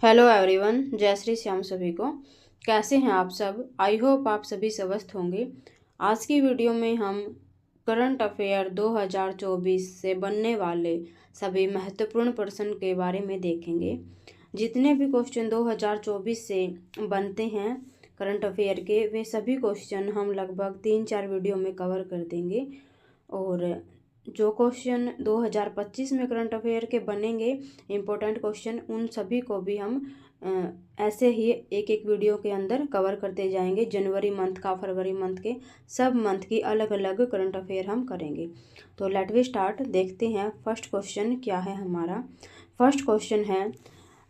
Hello everyone, जय श्री श्याम सभी को। कैसे हैं आप सब? आई होप आप सभी स्वस्थ होंगे। आज की वीडियो में हम करंट अफेयर 2024 से बनने वाले सभी महत्वपूर्ण प्रश्न के बारे में देखेंगे। जितने भी क्वेश्चन 2024 से बनते हैं करंट अफेयर के, वे सभी क्वेश्चन हम लगभग 3-4 वीडियो में कवर कर देंगे। और जो क्वेश्चन 2025 में करंट अफेयर के बनेंगे इम्पोर्टेंट क्वेश्चन, उन सभी को भी हम ऐसे ही एक एक वीडियो के अंदर कवर करते जाएंगे। जनवरी मंथ का, फरवरी मंथ के, सब मंथ की अलग अलग करंट अफेयर हम करेंगे। तो लेट वी स्टार्ट। देखते हैं फर्स्ट क्वेश्चन क्या है हमारा। फर्स्ट क्वेश्चन है,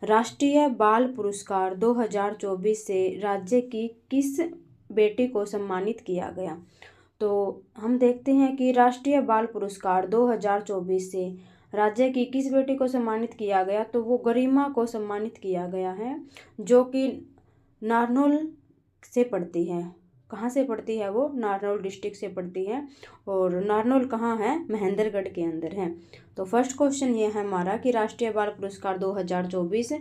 राष्ट्रीय बाल पुरस्कार 2024 से राज्य की किस बेटी को सम्मानित किया गया? तो हम देखते हैं कि राष्ट्रीय बाल पुरस्कार 2024 से राज्य की किस बेटी को सम्मानित किया गया। तो वो गरिमा को सम्मानित किया गया है, जो कि नारनौल से पड़ती है। कहाँ से पड़ती है वो? नारनौल डिस्ट्रिक्ट से पड़ती है। और नारनौल कहाँ है? महेंद्रगढ़ के अंदर है। तो फर्स्ट क्वेश्चन ये है हमारा कि राष्ट्रीय बाल पुरस्कार 2024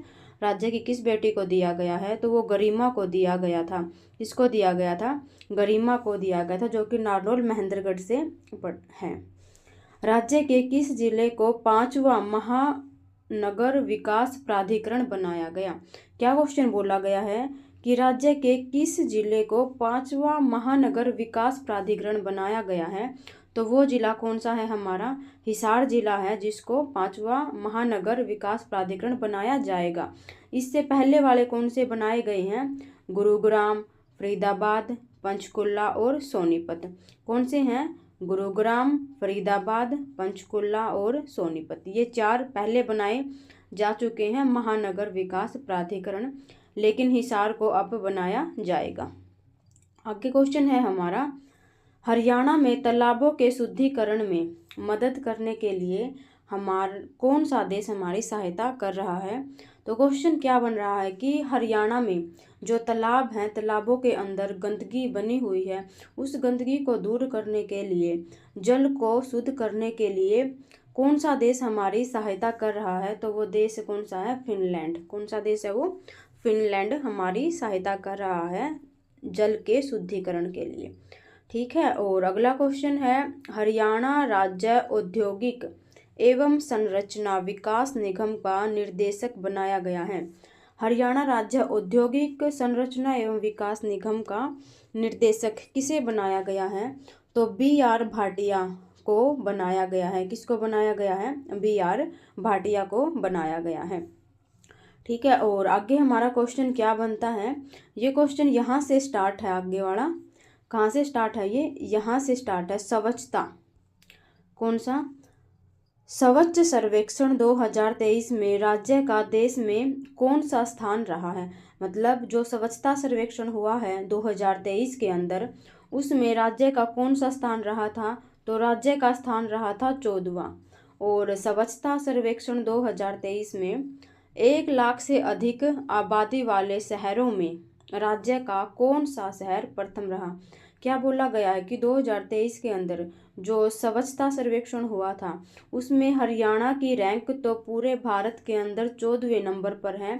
राज्य की किस बेटी को दिया गया है? तो वो गरिमा को दिया गया था। किसको दिया गया था? गरिमा को दिया गया था, जो कि नारनौल महेंद्रगढ़ से है। राज्य के किस जिले को 5वां महानगर विकास प्राधिकरण बनाया गया? क्या क्वेश्चन बोला गया है कि राज्य के किस जिले को 5वां महानगर विकास प्राधिकरण बनाया गया है? तो वो जिला कौन सा है हमारा? हिसार जिला है, जिसको 5वां महानगर विकास प्राधिकरण बनाया जाएगा। इससे पहले वाले कौन से बनाए गए हैं? गुरुग्राम, फरीदाबाद, पंचकुला और सोनीपत। कौन से हैं? गुरुग्राम, फरीदाबाद, पंचकुला और सोनीपत। ये 4 पहले बनाए जा चुके हैं महानगर विकास प्राधिकरण, लेकिन हिसार को अब बनाया जाएगा। आगे क्वेश्चन है हमारा, हरियाणा में तालाबों के शुद्धिकरण में मदद करने के लिए कौन सा देश हमारी सहायता कर रहा है? तो क्वेश्चन क्या बन रहा है कि हरियाणा में जो तालाब हैं, तालाबों के अंदर गंदगी बनी हुई है, उस गंदगी को दूर करने के लिए, जल को शुद्ध करने के लिए कौन सा देश हमारी सहायता कर रहा है? तो वो देश कौन सा है? फिनलैंड। कौन सा देश है वो? फिनलैंड हमारी सहायता कर रहा है जल के शुद्धिकरण के लिए। ठीक है। और अगला क्वेश्चन है, हरियाणा राज्य औद्योगिक एवं संरचना विकास निगम का निर्देशक बनाया गया है। हरियाणा राज्य औद्योगिक संरचना एवं विकास निगम का निर्देशक किसे बनाया गया है? तो BR भाटिया को बनाया गया है। किसको बनाया गया है? BR भाटिया को बनाया गया है। ठीक है। और आगे हमारा क्वेश्चन क्या बनता है? ये क्वेश्चन यहाँ से स्टार्ट है। आगे वाला कहाँ से स्टार्ट है? ये यहाँ से स्टार्ट है। स्वच्छता। कौन सा? स्वच्छ सर्वेक्षण 2023 में राज्य का देश में कौन सा स्थान रहा है? मतलब जो स्वच्छता सर्वेक्षण हुआ है 2023 के अंदर, उसमें राज्य का कौन सा स्थान रहा था? तो राज्य का स्थान रहा था 14वां। और स्वच्छता सर्वेक्षण 2023 में 1 लाख से अधिक आबादी वाले शहरों में राज्य का कौन सा शहर प्रथम रहा? क्या बोला गया है कि 2023 के अंदर जो स्वच्छता सर्वेक्षण हुआ था, उसमें हरियाणा की रैंक तो पूरे भारत के अंदर 14वें नंबर पर है।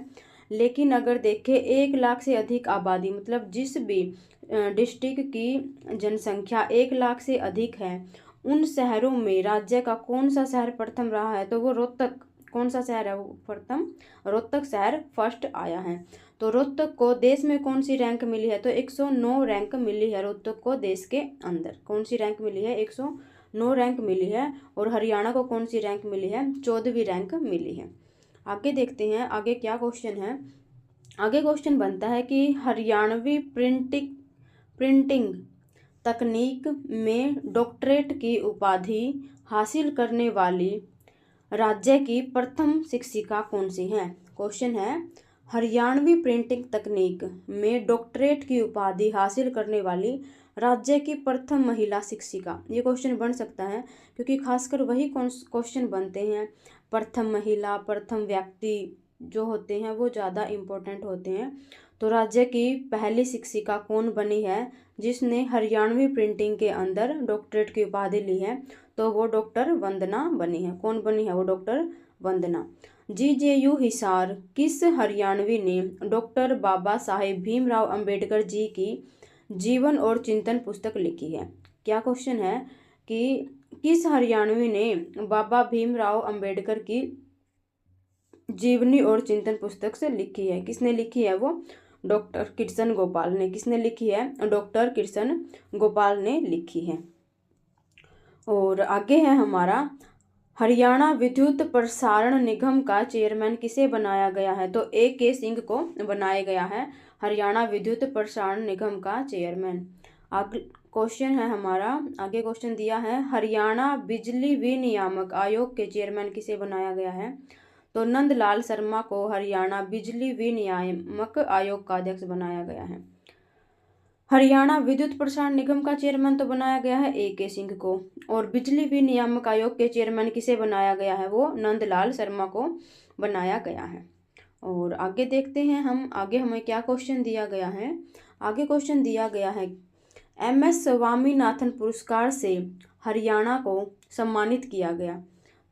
लेकिन अगर देखें 1 लाख से अधिक आबादी, मतलब जिस भी डिस्ट्रिक्ट की जनसंख्या 1 लाख से अधिक है, उन शहरों में राज्य का कौन सा शहर प्रथम रहा है? तो वो रोहतक। कौन सा शहर है वो प्रथम? रोहतक शहर फर्स्ट आया है। तो रोहतक को देश में कौन सी रैंक मिली है? तो 109 रैंक मिली है रोहतक को देश के अंदर। कौन सी रैंक मिली है? 109 रैंक मिली है। और हरियाणा को कौन सी रैंक मिली है? 14वीं रैंक मिली है। आगे देखते हैं आगे क्या क्वेश्चन है। आगे क्वेश्चन बनता है कि हरियाणवी प्रिंटिंग तकनीक में डॉक्टरेट की उपाधि हासिल करने वाली राज्य की प्रथम शिक्षिका कौन सी है? क्वेश्चन है, हरियाणवी प्रिंटिंग तकनीक में डॉक्टरेट की उपाधि हासिल करने वाली राज्य की प्रथम महिला शिक्षिका। ये क्वेश्चन बन सकता है, क्योंकि खासकर वही क्वेश्चन बनते हैं। प्रथम महिला, प्रथम व्यक्ति जो होते हैं वो ज़्यादा इम्पोर्टेंट होते हैं। तो राज्य की पहली शिक्षिका कौन बनी है जिसने हरियाणवी प्रिंटिंग के अंदर डॉक्टरेट की उपाधि ली है? तो वो डॉक्टर वंदना बनी है। कौन बनी है? वो डॉक्टर वंदना। जीजेयू हिसार किस हरियाणवी ने डॉक्टर बाबा साहेब भीमराव अंबेडकर जी की जीवन और चिंतन पुस्तक लिखी है? क्या क्वेश्चन है कि किस हरियाणवी ने बाबा भीमराव अंबेडकर की जीवनी और चिंतन पुस्तक से लिखी है? किसने लिखी है वो? डॉक्टर कृष्ण गोपाल ने। किसने लिखी है? डॉक्टर कृष्ण गोपाल ने लिखी है। और आगे है हमारा, हरियाणा विद्युत प्रसारण निगम का चेयरमैन किसे बनाया गया है? तो A.K. सिंह को बनाया गया है हरियाणा विद्युत प्रसारण निगम का चेयरमैन। आगे क्वेश्चन है हमारा, आगे क्वेश्चन दिया है, हरियाणा बिजली विनियामक आयोग के चेयरमैन किसे बनाया गया है? तो नंदलाल शर्मा को हरियाणा बिजली विनियामक आयोग का अध्यक्ष बनाया गया है। हरियाणा विद्युत प्रसारण निगम का चेयरमैन तो बनाया गया है A.K. सिंह को, और बिजली विनियामक आयोग के चेयरमैन किसे बनाया गया है? वो नंदलाल शर्मा को बनाया गया है। और आगे देखते हैं हम, आगे हमें क्या क्वेश्चन दिया गया है। आगे क्वेश्चन दिया गया है, MS स्वामीनाथन पुरस्कार से हरियाणा को सम्मानित किया गया।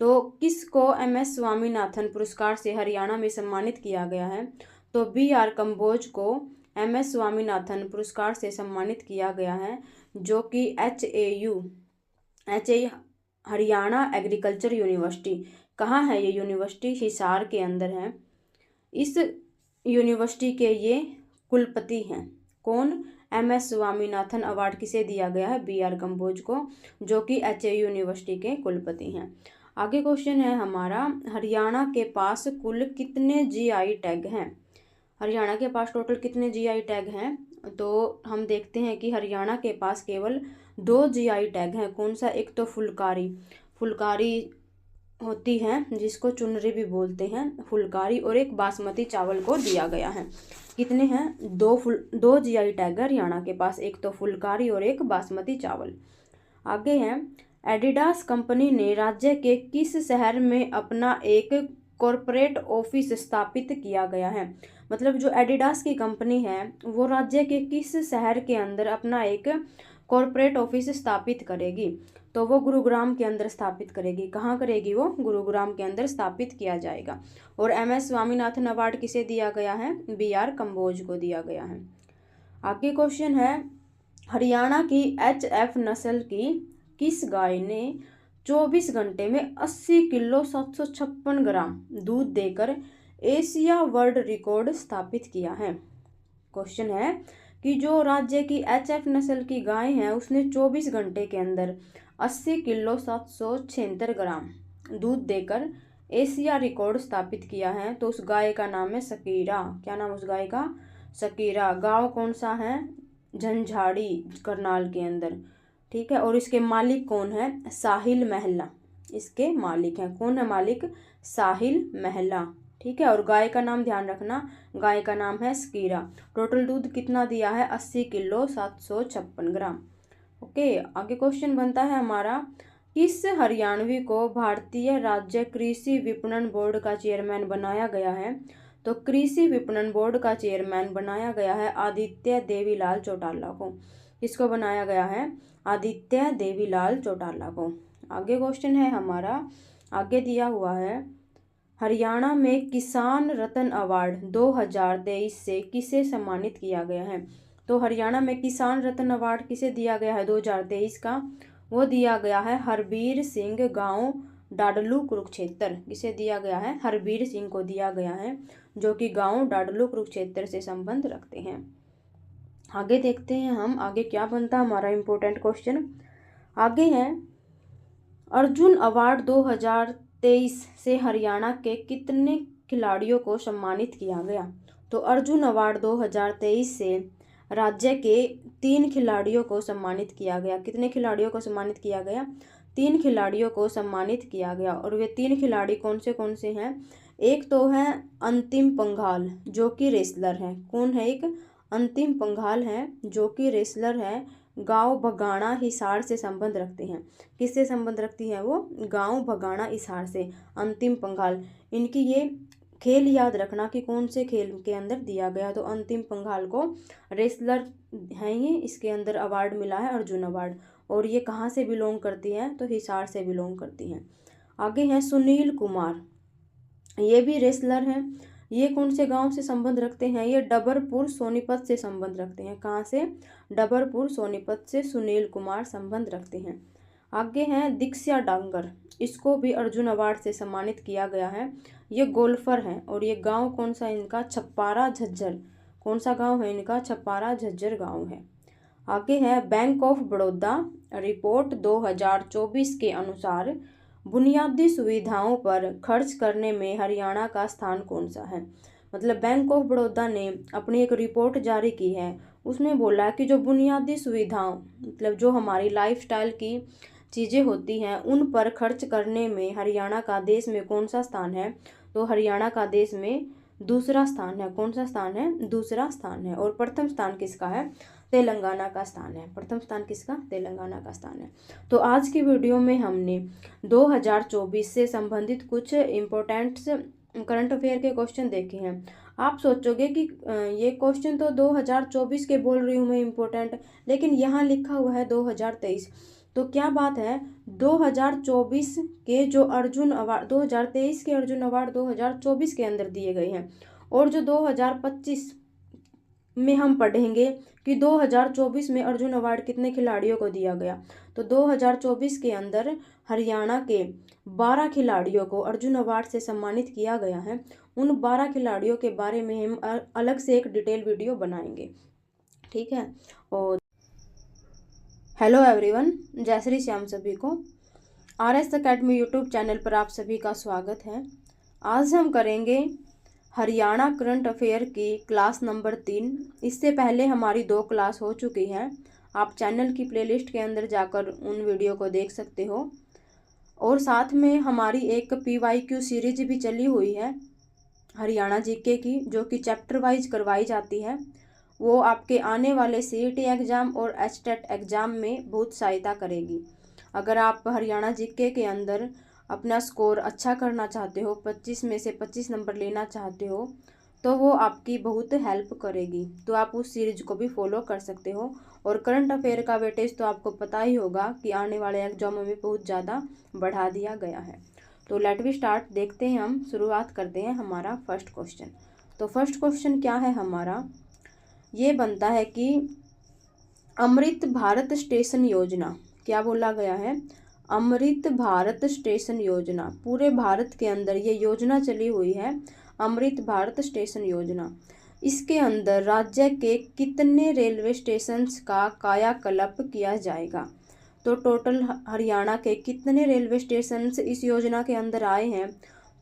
तो किसको MS स्वामीनाथन पुरस्कार से हरियाणा में सम्मानित किया गया है? तो B.R. कंबोज को MS स्वामीनाथन पुरस्कार से सम्मानित किया गया है, जो कि HAU हरियाणा एग्रीकल्चर यूनिवर्सिटी, कहाँ है ये यूनिवर्सिटी? हिसार के अंदर है। इस यूनिवर्सिटी के ये कुलपति हैं। कौन? MS स्वामीनाथन अवार्ड किसे दिया गया है? B.R. कंबोज को, जो कि HAU यूनिवर्सिटी के कुलपति हैं। आगे क्वेश्चन है हमारा, हरियाणा के पास कुल कितने GI टैग हैं? हरियाणा के पास टोटल कितने GI टैग हैं? तो हम देखते हैं कि हरियाणा के पास केवल 2 GI टैग हैं। कौन सा? एक तो फुलकारी, फुलकारी होती है जिसको चुनरी भी बोलते हैं, फुलकारी, और एक बासमती चावल को दिया गया है। कितने हैं? 2 GI टैग हरियाणा के पास, एक तो फुलकारी और एक बासमती चावल। आगे है, एडिडास कंपनी ने राज्य के किस शहर में अपना एक कॉरपोरेट ऑफिस स्थापित किया गया है? मतलब जो एडिडास की कंपनी है वो राज्य के किस शहर के अंदर अपना एक कॉरपोरेट ऑफिस स्थापित करेगी? तो वो गुरुग्राम के अंदर स्थापित करेगी। कहाँ करेगी वो? गुरुग्राम के अंदर स्थापित किया जाएगा। और MS स्वामीनाथन अवार्ड किसे दिया गया है? B.R. कंबोज को दिया गया है। आगे क्वेश्चन है, हरियाणा की HF नस्ल की किस गाय ने 24 घंटे में 80 किलो 756 ग्राम दूध देकर एशिया वर्ल्ड रिकॉर्ड स्थापित किया है? क्वेश्चन है कि जो राज्य की HF नस्ल की गाय है उसने 24 घंटे के अंदर 80 किलो 776 ग्राम दूध देकर एशिया रिकॉर्ड स्थापित किया है। तो उस गाय का नाम है सकीरा। क्या नाम उस गाय का? सकीरा। गांव कौन सा है? झंझाड़ी, करनाल के अंदर। ठीक है। और इसके मालिक कौन है? साहिल महला इसके मालिक हैं। कौन है मालिक? साहिल महला। ठीक है। और गाय का नाम ध्यान रखना, गाय का नाम है सकीरा। टोटल दूध कितना दिया है? 80 किलो 756 ग्राम। ओके। आगे क्वेश्चन बनता है हमारा, किस हरियाणवी को भारतीय राज्य कृषि विपणन बोर्ड का चेयरमैन बनाया गया है? तो कृषि विपणन बोर्ड का चेयरमैन बनाया गया है आदित्य देवीलाल चौटाला को। किसको बनाया गया है? आदित्य देवीलाल चौटाला को। आगे क्वेश्चन है हमारा, आगे दिया हुआ है, हरियाणा में किसान रत्न अवार्ड 2023 से किसे सम्मानित किया गया है? तो हरियाणा में किसान रत्न अवार्ड किसे दिया गया है 2023 का? वो दिया गया है हरबीर सिंह, गांव डाडलू कुरुक्षेत्र। किसे दिया गया है? हरबीर सिंह को दिया गया है, जो कि गांव डाडलू कुरुक्षेत्र से संबंध रखते हैं। आगे देखते हैं हम, आगे क्या बनता है हमारा इम्पोर्टेंट क्वेश्चन। आगे है, अर्जुन अवार्ड 2023 से हरियाणा के कितने खिलाड़ियों को सम्मानित किया गया? तो अर्जुन अवार्ड 2023 से राज्य के 3 खिलाड़ियों को सम्मानित किया गया। कितने खिलाड़ियों को सम्मानित किया गया? 3 खिलाड़ियों को सम्मानित किया गया। और वे 3 खिलाड़ी कौन से हैं? एक तो है अंतिम पंघाल, जो कि रेसलर है। कौन है? एक अंतिम पंघाल है जो कि रेसलर है, गांव भगाड़ा हिसार से संबंध रखते हैं। किससे संबंध रखती है वो? गांव भगाड़ा हिसार से। अंतिम पंघाल, इनकी ये खेल याद रखना कि कौन से खेल के अंदर दिया गया। तो अंतिम पंघाल को रेसलर है ये, इसके अंदर अवार्ड मिला है अर्जुन अवार्ड। और ये कहाँ से बिलोंग करती हैं? तो हिसार से बिलोंग करती हैं। आगे है सुनील कुमार, ये भी रेसलर हैं। ये कौन से गांव से संबंध रखते हैं? ये डबरपुर सोनीपत से संबंध रखते हैं। कहाँ से? डबरपुर सोनीपत से सुनील कुमार संबंध रखते हैं। आगे हैं दीक्षा डांगर, इसको भी अर्जुन अवार्ड से सम्मानित किया गया है। ये गोल्फर हैं और ये गांव कौन सा इनका? छप्पारा झज्जर। कौन सा गांव है इनका? छप्पारा झज्जर गांव है। आगे है बैंक ऑफ बड़ौदा रिपोर्ट 2024 के अनुसार बुनियादी सुविधाओं पर खर्च करने में हरियाणा का स्थान कौन सा है? मतलब बैंक ऑफ बड़ौदा ने अपनी एक रिपोर्ट जारी की है, उसमें बोला है कि जो बुनियादी सुविधाओं मतलब जो हमारी लाइफस्टाइल की चीज़ें होती हैं उन पर खर्च करने में हरियाणा का देश में कौन सा स्थान है? तो हरियाणा का देश में दूसरा स्थान है। कौन सा स्थान है? दूसरा स्थान है। और प्रथम स्थान किसका है? तेलंगाना का स्थान है। प्रथम स्थान किसका? तेलंगाना का स्थान है। तो आज की वीडियो में हमने 2024 से संबंधित कुछ इम्पोर्टेंट करंट अफेयर के क्वेश्चन देखे हैं। आप सोचोगे कि ये क्वेश्चन तो 2024 के बोल रही हूँ मैं इम्पोर्टेंट, लेकिन यहाँ लिखा हुआ है 2023। तो क्या बात है, 2024 के जो अर्जुन अवार्ड 2023 के अर्जुन अवार्ड 2024 के अंदर दिए गए हैं, और जो 2025 में हम पढ़ेंगे कि 2024 में अर्जुन अवार्ड कितने खिलाड़ियों को दिया गया। तो 2024 के अंदर हरियाणा के 12 खिलाड़ियों को अर्जुन अवार्ड से सम्मानित किया गया है। उन 12 खिलाड़ियों के बारे में हम अलग से एक डिटेल वीडियो बनाएंगे, ठीक है। और हेलो एवरीवन, जय श्री श्याम सभी को। RS अकेडमी यूट्यूब चैनल पर आप सभी का स्वागत है। आज हम करेंगे हरियाणा करंट अफेयर की क्लास नंबर 3। इससे पहले हमारी 2 क्लास हो चुकी हैं। आप चैनल की प्लेलिस्ट के अंदर जाकर उन वीडियो को देख सकते हो। और साथ में हमारी एक PYQ सीरीज भी चली हुई है हरियाणा जीके की, जो कि चैप्टर वाइज करवाई जाती है। वो आपके आने वाले CET एग्ज़ाम और HTET एग्ज़ाम में बहुत सहायता करेगी। अगर आप हरियाणा जीके के अंदर अपना स्कोर अच्छा करना चाहते हो, 25 में से 25 नंबर लेना चाहते हो, तो वो आपकी बहुत हेल्प करेगी। तो आप उस सीरीज को भी फॉलो कर सकते हो। और करंट अफेयर का वेटेज तो आपको पता ही होगा कि आने वाले एग्जामों में बहुत ज़्यादा बढ़ा दिया गया है। तो लेट वी स्टार्ट, देखते हैं हम, शुरुआत करते हैं हमारा फर्स्ट क्वेश्चन। तो फर्स्ट क्वेश्चन क्या है हमारा? ये बनता है कि अमृत भारत स्टेशन योजना, क्या बोला गया है? अमृत भारत स्टेशन योजना, पूरे भारत के अंदर ये योजना चली हुई है, अमृत भारत स्टेशन योजना। इसके अंदर राज्य के कितने रेलवे स्टेशंस का कायाकल्प किया जाएगा? तो टोटल हरियाणा के कितने रेलवे स्टेशंस इस योजना के अंदर आए हैं?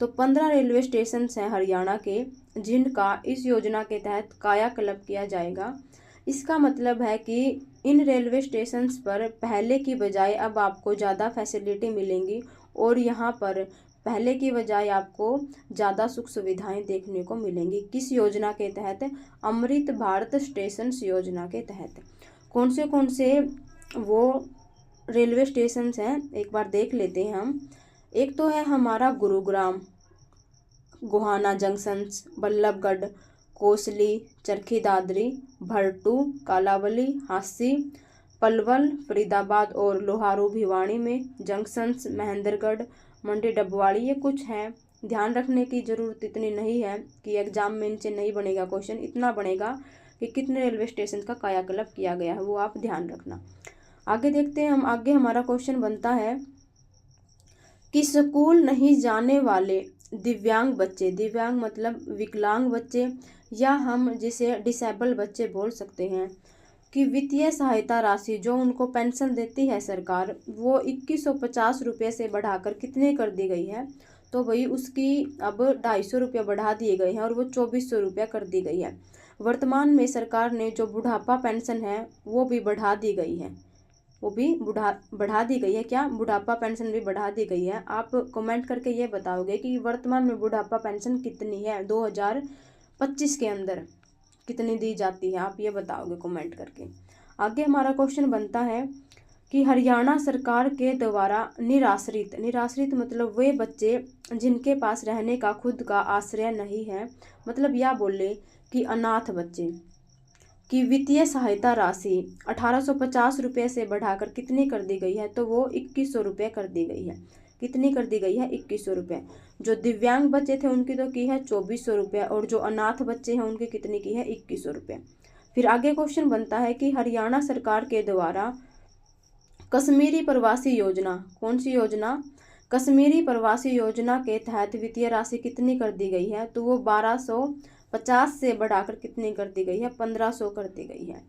तो 15 रेलवे स्टेशंस हैं हरियाणा के, जिनका इस योजना के तहत कायाकल्प किया जाएगा। इसका मतलब है कि इन रेलवे स्टेशंस पर पहले की बजाय अब आपको ज़्यादा फैसिलिटी मिलेंगी, और यहाँ पर पहले की बजाय आपको ज़्यादा सुख सुविधाएं देखने को मिलेंगी। किस योजना के तहत? अमृत भारत स्टेशन योजना के तहत। कौन से वो रेलवे स्टेशंस हैं, एक बार देख लेते हैं हम। एक तो है हमारा गुरुग्राम, गोहाना जंक्शंस, बल्लभगढ़, कोसली, चरखी दादरी, भरटू, कालावली, हांसी, पलवल, फरीदाबाद और लोहारू भिवानी में जंक्शंस, महेंद्रगढ़, मंडी डबवाड़ी, ये कुछ हैं। ध्यान रखने की ज़रूरत इतनी नहीं है कि एग्जाम में इनसे नहीं बनेगा क्वेश्चन, इतना बनेगा कि कितने रेलवे स्टेशन का कायाकल्प किया गया है, वो आप ध्यान रखना। आगे देखते हैं हम। आगे हमारा क्वेश्चन बनता है कि स्कूल नहीं जाने वाले दिव्यांग बच्चे, दिव्यांग मतलब विकलांग बच्चे, या हम जिसे डिसेबल बच्चे बोल सकते हैं, कि वित्तीय सहायता राशि जो उनको पेंशन देती है सरकार, वो 2150 रुपये से बढ़ाकर कितने कर दी गई है? तो वही उसकी अब 250 रुपये बढ़ा दिए गए हैं और वो 2400 रुपये कर दी गई है। वर्तमान में सरकार ने जो बुढ़ापा पेंशन है वो भी बढ़ा दी गई है, वो भी बढ़ा दी गई है। क्या? बुढ़ापा पेंशन भी बढ़ा दी गई है। आप कमेंट करके ये बताओगे कि वर्तमान में बुढ़ापा पेंशन कितनी है, 2025 के अंदर कितनी दी जाती है, आप ये बताओगे कमेंट करके। आगे हमारा क्वेश्चन बनता है कि हरियाणा सरकार के द्वारा निराश्रित मतलब वे बच्चे जिनके पास रहने का खुद का आश्रय नहीं है, मतलब या बोले कि अनाथ बच्चे, की वित्तीय सहायता राशि 1850 रुपये से बढ़ाकर कितनी कर दी गई है? तो वो 2100 रुपये कर दी गई है। कितनी कर दी गई है 2100 रुपये। जो दिव्यांग बच्चे थे उनकी तो की है 2400 रुपये, और जो अनाथ बच्चे हैं उनकी कितनी की है 2100 रुपये। फिर आगे क्वेश्चन बनता है कि हरियाणा सरकार के द्वारा कश्मीरी प्रवासी योजना, कौन सी योजना, कश्मीरी प्रवासी योजना के तहत वित्तीय राशि कितनी कर दी गई है, तो वो 1250 से बढ़ाकर कितनी कर दी गई है 1500 कर दी गई है।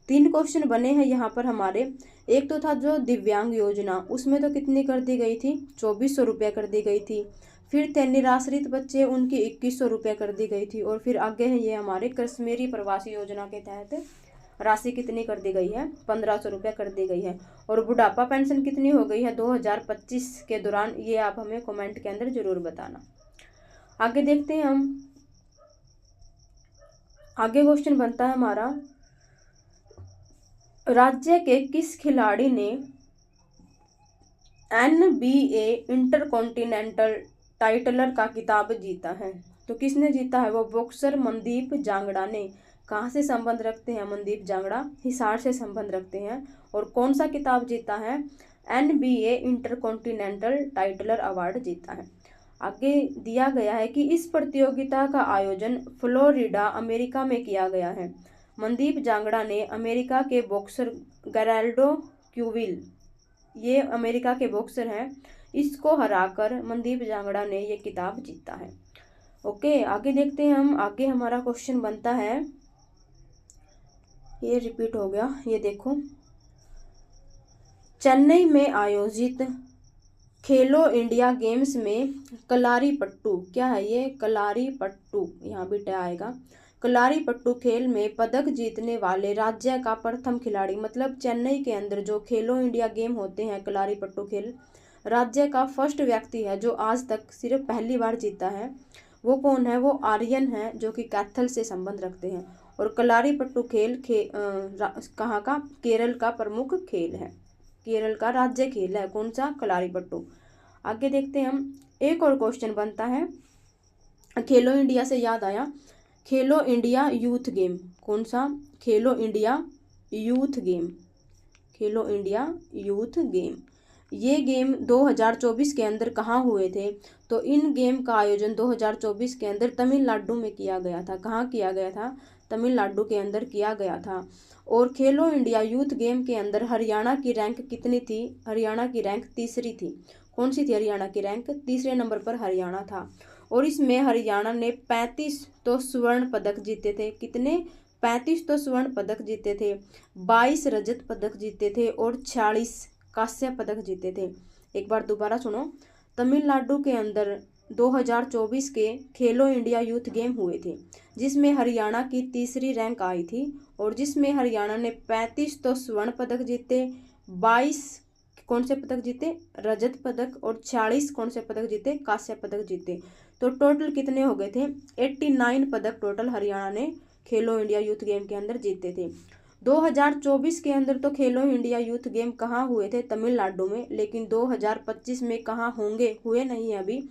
3 क्वेश्चन बने हैं यहाँ पर हमारे। एक तो था जो दिव्यांग योजना, उसमें तो कितनी कर दी गई थी 2400 रुपये कर दी गई थी। फिर थे निराश्रित बच्चे, उनकी 2100 रुपये कर दी गई थी। और फिर आगे है ये हमारे कश्मीरी प्रवासी योजना के तहत राशि कितनी कर दी गई है 1500 रुपये कर दी गई है। और बुढ़ापा पेंशन कितनी हो गई है 2025 के दौरान, ये आप हमें कमेंट के अंदर जरूर बताना। आगे देखते हैं हम, आगे क्वेश्चन बनता है हमारा, राज्य के किस खिलाड़ी ने NBA इंटरकॉन्टिनेंटल टाइटलर का खिताब जीता है, तो किसने जीता है, वो बॉक्सर मनदीप जांगड़ा ने। कहाँ से संबंध रखते हैं मनदीप जांगड़ा, हिसार से संबंध रखते हैं। और कौन सा खिताब जीता है, NBA इंटरकॉन्टिनेंटल टाइटलर अवार्ड जीता है। आगे दिया गया है कि इस प्रतियोगिता का आयोजन फ्लोरिडा अमेरिका में किया गया है। मनदीप जांगड़ा ने अमेरिका के बॉक्सर गेराल्डो क्यूविल, ये अमेरिका के बॉक्सर हैं, इसको हराकर मनदीप जांगड़ा ने ये खिताब जीता है। ओके, आगे देखते हैं हम। आगे हमारा क्वेश्चन बनता है, ये रिपीट हो गया, ये देखो, चेन्नई में आयोजित खेलो इंडिया गेम्स में कलारीपट्टू, क्या है ये कलारीपट्टू, यहाँ भी आएगा, कलारीपट्टू खेल में पदक जीतने वाले राज्य का प्रथम खिलाड़ी, मतलब चेन्नई के अंदर जो खेलो इंडिया गेम होते हैं कलारीपट्टू खेल, राज्य का फर्स्ट व्यक्ति है जो आज तक सिर्फ पहली बार जीता है, वो कौन है, वो आर्यन है जो कि कैथल से संबंध रखते हैं। और कलारीपट्टू खेल कहाँ का, केरल का प्रमुख खेल है, केरल का राज्य खेल है, कौन सा, कलारीपट्टू। आगे देखते हैं हम, एक और क्वेश्चन बनता है, खेलो इंडिया से याद आया, खेलो इंडिया यूथ गेम, कौन सा, खेलो इंडिया यूथ गेम, खेलो इंडिया यूथ गेम, ये गेम 2024 के अंदर कहाँ हुए थे, तो इन गेम का आयोजन 2024 के अंदर तमिलनाडु में किया गया था। कहाँ किया गया था, तमिलनाडु के अंदर किया गया था। और खेलो इंडिया यूथ गेम के अंदर हरियाणा की रैंक कितनी थी, हरियाणा की रैंक तीसरी थी। कौन सी थी हरियाणा की रैंक, तीसरे नंबर पर हरियाणा था। और इसमें हरियाणा ने 35 तो स्वर्ण पदक जीते थे, कितने, 35 तो स्वर्ण पदक जीते थे, 22 रजत पदक जीते थे और 46 कांस्य पदक जीते थे। एक बार दोबारा सुनो, तमिलनाडु के अंदर 2024 के खेलो इंडिया यूथ गेम हुए थे जिसमें हरियाणा की तीसरी रैंक आई थी और जिसमें हरियाणा ने 35 तो स्वर्ण पदक जीते, 22 कौन से पदक जीते, रजत पदक, और 46 कौन से पदक जीते, कांस्य पदक जीते। तो टोटल कितने हो गए थे, 89 पदक टोटल हरियाणा ने खेलो इंडिया यूथ गेम के अंदर जीते थे। 2024 के अंदर तो खेलो इंडिया यूथ गेम कहाँ हुए थे, तमिलनाडु में, लेकिन 2025 में कहाँ होंगे, हुए नहीं है अभी,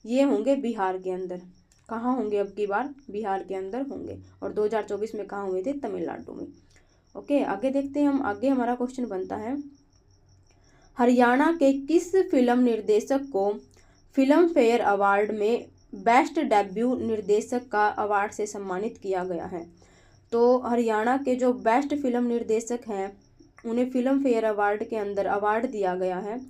ये होंगे बिहार के अंदर। कहाँ होंगे अब की बार, बिहार के अंदर होंगे। और 2024 में कहाँ हुए थे, तमिलनाडु में। ओके, आगे देखते हैं हम। आगे हमारा क्वेश्चन बनता है, हरियाणा के किस फिल्म निर्देशक को फिल्म फेयर अवार्ड में बेस्ट डेब्यू निर्देशक का अवार्ड से सम्मानित किया गया है। तो हरियाणा के जो बेस्ट फिल्म निर्देशक हैं उन्हें फिल्म फेयर अवार्ड के अंदर अवार्ड दिया गया है,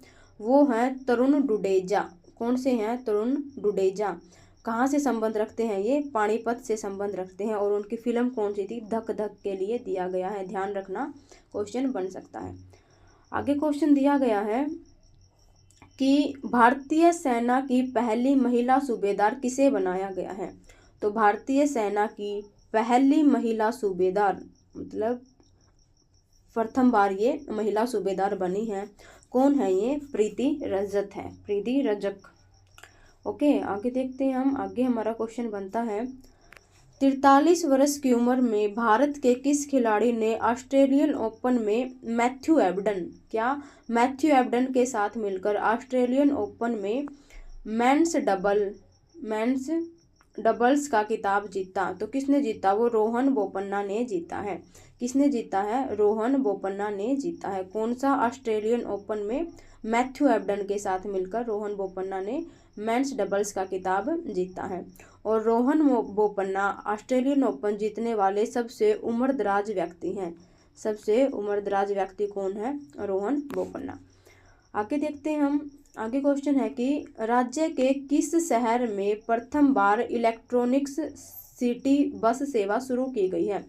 वो हैं तरुण डुडेजा। कौन से हैं, तरुण डुडेजा। कहाँ से संबंध रखते हैं, ये पानीपत से संबंध रखते हैं। और उनकी फिल्म कौन सी थी, धक धक के लिए दिया गया है, ध्यान रखना, क्वेश्चन बन सकता है। आगे क्वेश्चन दिया गया है कि भारतीय सेना की पहली महिला सूबेदार किसे बनाया गया है। तो भारतीय सेना की पहली महिला सूबेदार, मतलब प्रथम बार ये महिला सूबेदार बनी है, कौन है ये, प्रीति रजक है, प्रीति रजक। ओके, आगे देखते हैं हम। आगे हमारा क्वेश्चन बनता है, 43 वर्ष की उम्र में भारत के किस खिलाड़ी ने ऑस्ट्रेलियन ओपन में मैथ्यू एबडन, क्या, मैथ्यू एबडन के साथ मिलकर ऑस्ट्रेलियन ओपन में मेंस डबल्स का खिताब जीता। तो किसने जीता, वो रोहन बोपन्ना ने जीता है। किसने जीता है, रोहन बोपन्ना ने जीता है। कौन सा, ऑस्ट्रेलियन ओपन में मैथ्यू एबडन के साथ मिलकर रोहन बोपन्ना ने मेंस डबल्स का खिताब जीता है। और रोहन बोपन्ना ऑस्ट्रेलियन ओपन जीतने वाले सबसे उम्रदराज व्यक्ति हैं। सबसे उम्रदराज व्यक्ति कौन है? रोहन बोपन्ना। आगे देखते हैं हम। आगे क्वेश्चन है कि राज्य के किस शहर में प्रथम बार इलेक्ट्रॉनिक्स सिटी बस सेवा शुरू की गई है?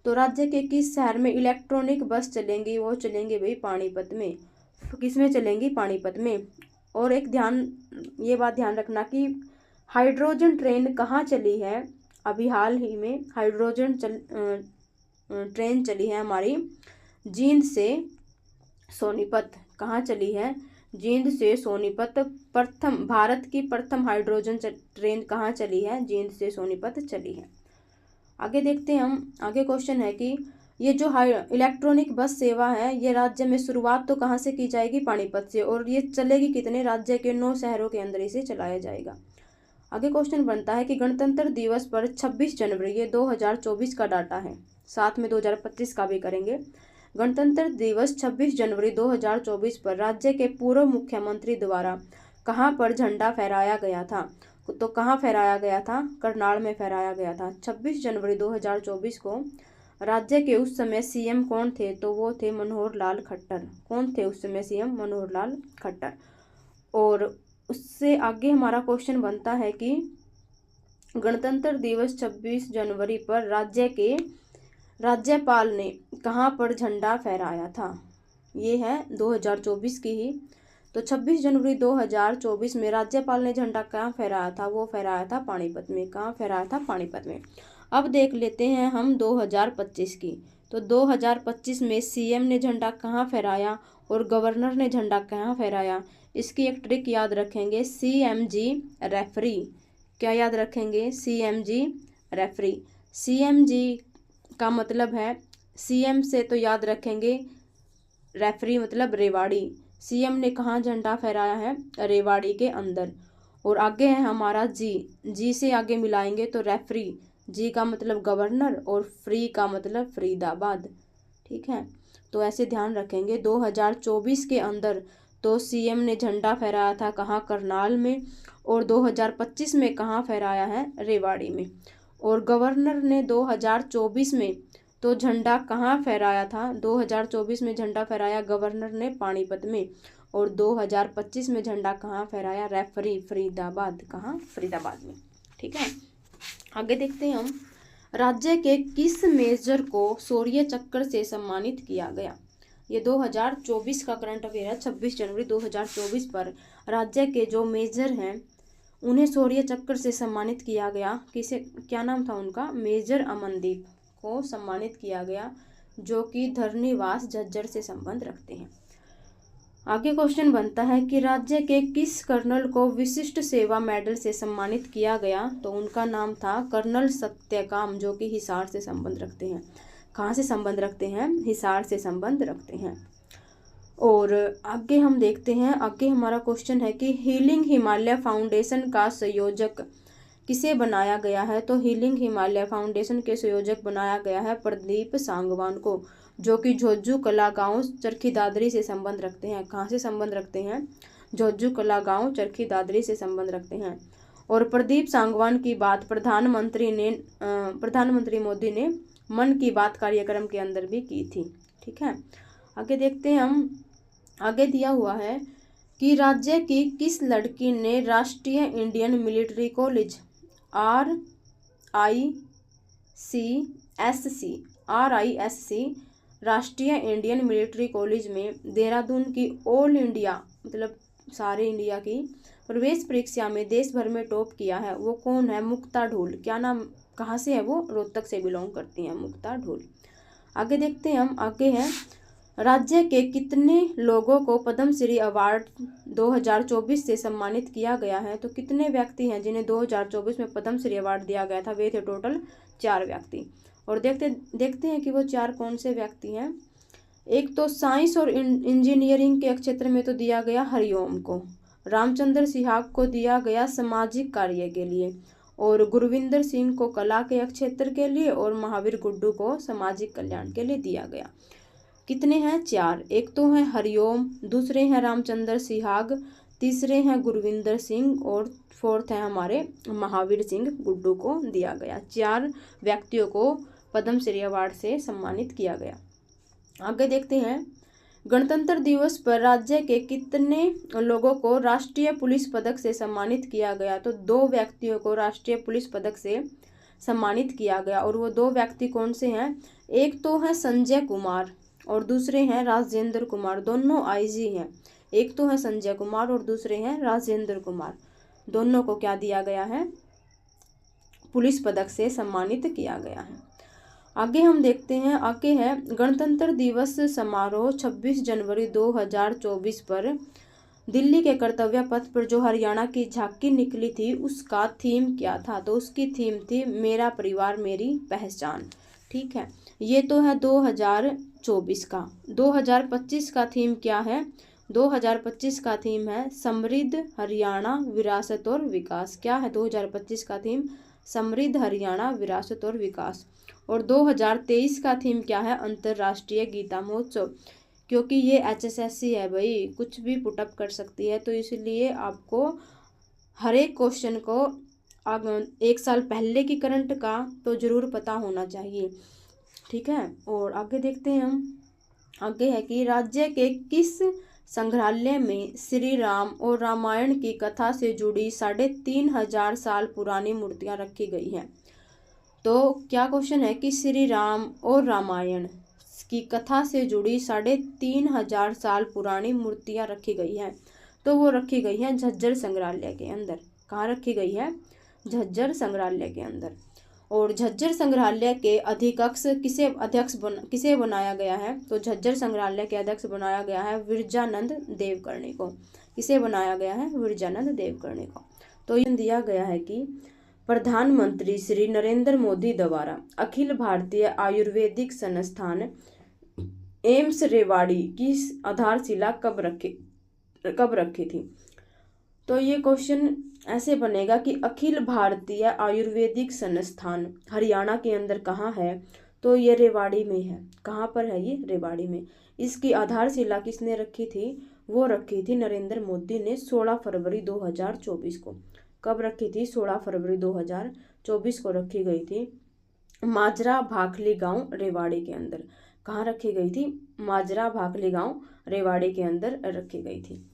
तो राज्य के किस शहर में इलेक्ट्रॉनिक बस चलेंगी? वो चलेंगे भाई पानीपत में। किस में चलेंगी? पानीपत में। और एक ये बात ध्यान रखना कि हाइड्रोजन ट्रेन कहाँ चली है? अभी हाल ही में हाइड्रोजन ट्रेन चली है हमारी जींद से सोनीपत। कहाँ चली है? जींद से सोनीपत। भारत की प्रथम हाइड्रोजन ट्रेन कहाँ चली है? जींद से सोनीपत चली है। आगे देखते हैं हम। आगे क्वेश्चन है कि ये जो इलेक्ट्रॉनिक बस सेवा है ये राज्य में शुरुआत तो कहाँ से की जाएगी? पानीपत से। और ये चलेगी कितने? राज्य के 9 शहरों के अंदर इसे चलाया जाएगा। आगे क्वेश्चन बनता है कि गणतंत्र दिवस पर 26 जनवरी, ये 2024 का डाटा है, साथ में 2025 का भी करेंगे। गणतंत्र दिवस 26 जनवरी 2024 पर राज्य के पूर्व मुख्यमंत्री द्वारा कहाँ पर झंडा फहराया गया था? तो कहाँ फहराया गया था? करनाल में फहराया गया था। 26 जनवरी 2024 को राज्य के उस समय सीएम कौन थे? तो वो थे मनोहर लाल खट्टर। कौन थे उस समय सीएम? मनोहर लाल खट्टर। और उससे आगे हमारा क्वेश्चन बनता है कि गणतंत्र दिवस 26 जनवरी पर राज्य के राज्यपाल ने कहाँ पर झंडा फहराया था? ये है 2024 की ही। तो 26 जनवरी 2024 में राज्यपाल ने झंडा कहाँ फहराया था? वो फहराया था पानीपत में। कहाँ फहराया था? पानीपत में। अब देख लेते हैं हम 2025 की। तो 2025 में सीएम ने झंडा कहाँ फहराया और गवर्नर ने झंडा कहाँ फहराया? इसकी एक ट्रिक याद रखेंगे, CMG रेफरी। क्या याद रखेंगे? CMG referee. CMG का मतलब है, CM से तो याद रखेंगे रेफरी मतलब रेवाड़ी। सीएम ने कहाँ झंडा फहराया है? रेवाड़ी के अंदर। और आगे है हमारा जी से आगे मिलाएंगे तो रेफरी। जी का मतलब गवर्नर और फ्री का मतलब फरीदाबाद। ठीक है, तो ऐसे ध्यान रखेंगे। 2024 के अंदर तो सीएम ने झंडा फहराया था कहाँ? करनाल में। और 2025 में कहाँ फहराया है? रेवाड़ी में। और गवर्नर ने 2024 में तो झंडा कहाँ फहराया था? 2024 में झंडा फहराया गवर्नर ने पानीपत में। और 2025 में झंडा कहाँ फहराया? रेफरी फरीदाबाद। कहाँ? फरीदाबाद में। ठीक है, आगे देखते हैं हम। राज्य के किस मेजर को शौर्य चक्र से सम्मानित किया गया? ये 2024 का करंट अफेयर है। 26 जनवरी 2024 पर राज्य के जो मेजर हैं उन्हें शौर्य चक्र से सम्मानित किया गया। किसे? क्या नाम था उनका? मेजर अमनदीप को सम्मानित किया गया, जो कि धरनीवास झज्जर से संबंध रखते हैं। आगे क्वेश्चन बनता है कि राज्य के किस कर्नल को विशिष्ट सेवा मेडल से सम्मानित किया गया? तो उनका नाम था कर्नल सत्यकाम, जो कि हिसार से संबंध रखते हैं। कहाँ से संबंध रखते हैं? हिसार से संबंध रखते हैं। और आगे हम देखते हैं। आगे हमारा क्वेश्चन है कि हीलिंग हिमालय फाउंडेशन का संयोजक किसे बनाया गया है? तो हीलिंग हिमालय फाउंडेशन के संयोजक बनाया गया है प्रदीप सांगवान को, जो कि झोझू कला गांव चरखी दादरी से संबंध रखते हैं। कहाँ से संबंध रखते हैं? झोझू कला गांव चरखी दादरी से संबंध रखते हैं। और प्रदीप सांगवान की बात प्रधानमंत्री मोदी ने मन की बात कार्यक्रम के अंदर भी की थी। ठीक है, आगे देखते हैं हम। आगे दिया हुआ है कि राज्य की किस लड़की ने राष्ट्रीय इंडियन मिलिट्री कॉलेज RISC राष्ट्रीय इंडियन मिलिट्री कॉलेज में देहरादून की ऑल इंडिया मतलब सारे इंडिया की प्रवेश परीक्षा में देश भर में टॉप किया है? वो कौन है? मुक्ता ढोल। क्या नाम? कहाँ से है वो? रोहतक से बिलोंग करती हैं मुक्ता ढोल। आगे देखते हैं हम। आगे है राज्य के कितने लोगों को पद्मश्री अवार्ड 2024 से सम्मानित किया गया है? तो कितने व्यक्ति हैं जिन्हें 2024 में पद्मश्री अवार्ड दिया गया था? वे थे टोटल 4 व्यक्ति। और देखते हैं कि वो 4 कौन से व्यक्ति हैं। एक तो साइंस और इंजीनियरिंग के क्षेत्र में तो दिया गया हरिओम को, रामचंद्र सिहाग को दिया गया सामाजिक कार्य के लिए, और गुरविंदर सिंह को कला के क्षेत्र के लिए, और महावीर गुड्डू को सामाजिक कल्याण के लिए दिया गया। कितने हैं? 4। एक तो है हरिओम, दूसरे हैं रामचंद्र सिहाग, तीसरे हैं गुरविंदर सिंह और फोर्थ है हमारे महावीर सिंह गुड्डू को दिया गया। 4 व्यक्तियों को पद्मश्री अवार्ड से सम्मानित किया गया। आगे देखते हैं, गणतंत्र दिवस पर राज्य के कितने लोगों को राष्ट्रीय पुलिस पदक से सम्मानित किया गया? तो 2 व्यक्तियों को राष्ट्रीय पुलिस पदक से सम्मानित किया गया। और वो 2 व्यक्ति कौन से हैं? एक तो है संजय कुमार और दूसरे हैं राजेंद्र कुमार, दोनों आईजी हैं। एक तो है संजय कुमार और दूसरे हैं राजेंद्र कुमार, दोनों को क्या दिया गया है? पुलिस पदक से सम्मानित किया गया है। आगे हम देखते हैं, आगे है गणतंत्र दिवस समारोह 26 जनवरी 2024 पर दिल्ली के कर्तव्य पथ पर जो हरियाणा की झांकी निकली थी उसका थीम क्या था? तो उसकी थीम थी मेरा परिवार मेरी पहचान। ठीक है, ये तो है 2024 का। 2025 का थीम क्या है? 2025 का थीम है समृद्ध हरियाणा विरासत और विकास। क्या है 2025 का थीम? समृद्ध हरियाणा विरासत और विकास। और 2023 का थीम क्या है? अंतर्राष्ट्रीय गीता महोत्सव। क्योंकि ये HSSC है भाई, कुछ भी पुटअप कर सकती है, तो इसलिए आपको हर एक क्वेश्चन को एक साल पहले की करंट का तो जरूर पता होना चाहिए। ठीक है, और आगे देखते हैं हम। आगे है कि राज्य के किस संग्रहालय में श्री राम और रामायण की कथा से जुड़ी 3500 साल पुरानी मूर्तियां रखी गई हैं? तो क्या क्वेश्चन है कि श्री राम और रामायण की कथा से जुड़ी 3500 साल पुरानी मूर्तियां रखी गई हैं? तो वो रखी गई हैं झज्जर संग्रहालय के अंदर। कहाँ रखी गई है? झज्जर संग्रहालय के अंदर। और झज्जर संग्रहालय के अध्यक्ष किसे बनाया गया है? तो झज्जर संग्रहालय के अध्यक्ष बनाया गया है विरजानंद देवकर्णी को। किसे बनाया गया है? विरजानंद देवकर्णी को। तो ये दिया गया है कि प्रधानमंत्री श्री नरेंद्र मोदी द्वारा अखिल भारतीय आयुर्वेदिक संस्थान एम्स रेवाड़ी की आधारशिला कब रखी थी? तो ये क्वेश्चन ऐसे बनेगा कि अखिल भारतीय आयुर्वेदिक संस्थान हरियाणा के अंदर कहाँ है? तो ये रेवाड़ी में है। कहाँ पर है ये? रेवाड़ी में। इसकी आधारशिला किसने रखी थी? वो रखी थी नरेंद्र मोदी ने 16 फरवरी 2024 को। कब रखी थी? 16 फरवरी 2024 को रखी गई थी माजरा भाखली गांव रेवाड़ी के अंदर। कहाँ रखी गई थी? माजरा भाखली गांव रेवाड़ी के अंदर रखी गई थी।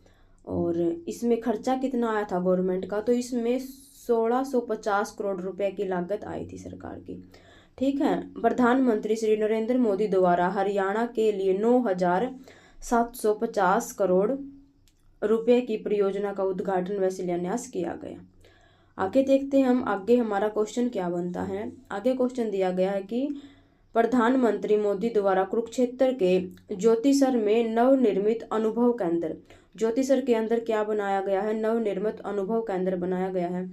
और इसमें खर्चा कितना आया था गवर्नमेंट का? तो इसमें 1650 करोड़ रुपए की लागत आई थी सरकार की। ठीक है, प्रधानमंत्री श्री नरेंद्र मोदी द्वारा हरियाणा के लिए 9750 करोड़ रुपए की परियोजना का उद्घाटन व शिलान्यास किया गया। आगे देखते हैं हम, आगे हमारा क्वेश्चन क्या बनता है। आगे क्वेश्चन दिया गया है कि प्रधानमंत्री मोदी द्वारा कुरुक्षेत्र के ज्योतिसर में नवनिर्मित अनुभव केंद्र, ज्योतिसर के अंदर क्या बनाया गया है? नवनिर्मित अनुभव केंद्र बनाया गया है।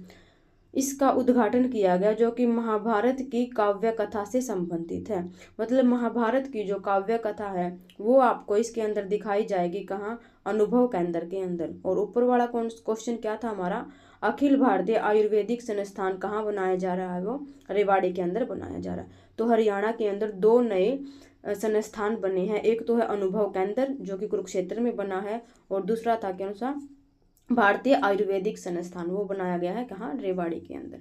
इसका उद्घाटन किया गया जो कि महाभारत की काव्य कथा से संबंधित है। मतलब महाभारत की जो काव्य कथा है वो आपको इसके अंदर दिखाई जाएगी। कहाँ? अनुभव केंद्र के अंदर। और ऊपर वाला क्वेश्चन क्या था हमारा? अखिल भारतीय आयुर्वेदिक संस्थान कहाँ बनाया जा रहा है? वो रेवाड़ी के अंदर बनाया जा रहा है। तो हरियाणा के अंदर 2 नए संस्थान बने हैं। एक तो है अनुभव केंद्र जो कि कुरुक्षेत्र में बना है, और दूसरा था के अनुसार भारतीय आयुर्वेदिक संस्थान, वो बनाया गया है कहाँ? रेवाड़ी के अंदर।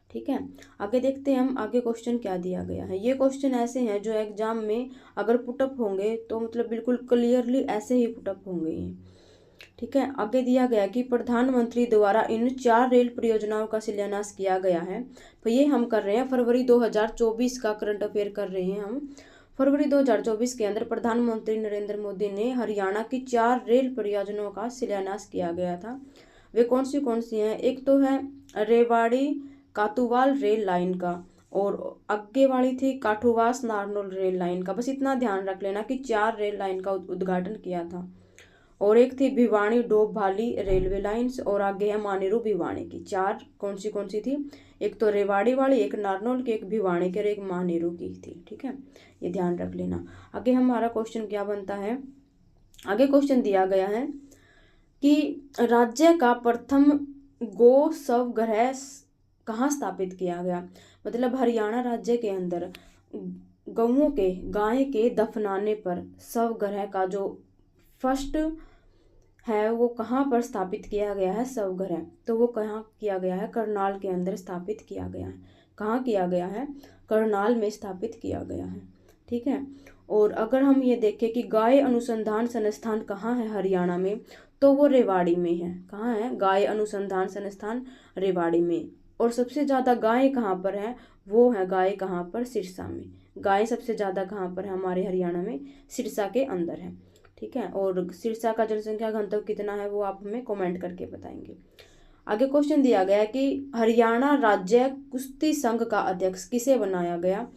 ठीक है, आगे देखते हैं हम। आगे क्वेश्चन क्या दिया गया है। ये क्वेश्चन ऐसे हैं जो एग्जाम में अगर पुटअप होंगे तो मतलब बिल्कुल क्लियरली ऐसे ही पुटअप होंगे ये। ठीक है, आगे दिया गया कि प्रधानमंत्री द्वारा इन 4 रेल परियोजनाओं का शिलान्यास किया गया है। तो ये हम कर रहे हैं फरवरी 2024 का करंट अफेयर कर रहे हैं हम। फरवरी 2024 के अंदर प्रधानमंत्री नरेंद्र मोदी ने हरियाणा की 4 रेल परियोजनाओं का शिलान्यास किया गया था। वे कौन सी हैं? एक तो है रेवाड़ी काथुवाल रेल लाइन का, और आगे वाली थी काठुवास नारनौल रेल लाइन का। बस इतना ध्यान रख लेना कि 4 रेल लाइन का उद्घाटन किया था। और एक थी भिवानी डोभाली रेलवे लाइन्स, और आगे है मानेरू भिवानी की। 4 कौन सी थी? एक तो रेवाड़ी वाली, एक नारनौल की, एक भिवानी की और एक मानेरू की थी। ठीक है, ये ध्यान रख लेना। आगे हमारा क्वेश्चन क्या बनता है। आगे क्वेश्चन दिया गया है कि राज्य का प्रथम गो शवगृह कहाँ स्थापित किया गया? मतलब हरियाणा राज्य के अंदर गाय के दफनाने पर शवगृह का जो फर्स्ट है वो कहाँ पर स्थापित किया गया है शवगृह, तो वो कहाँ किया गया है, करनाल के अंदर स्थापित किया गया है। कहाँ किया गया है, करनाल में स्थापित किया गया है। ठीक है। और अगर हम ये देखें कि गाय अनुसंधान संस्थान कहाँ है हरियाणा में, तो वो रेवाड़ी में है। कहाँ है, गाय अनुसंधान संस्थान रेवाड़ी में। और सबसे ज़्यादा गाय कहाँ पर है, वो है गाय कहाँ पर, सिरसा में। गाय सबसे ज़्यादा कहाँ पर है हमारे हरियाणा में, सिरसा के अंदर है। ठीक है। और सिरसा का जनसंख्या घनत्व कितना है वो आप हमें कमेंट करके बताएंगे। आगे क्वेश्चन दिया गया है कि हरियाणा राज्य कुश्ती संघ का अध्यक्ष किसे बनाया गया,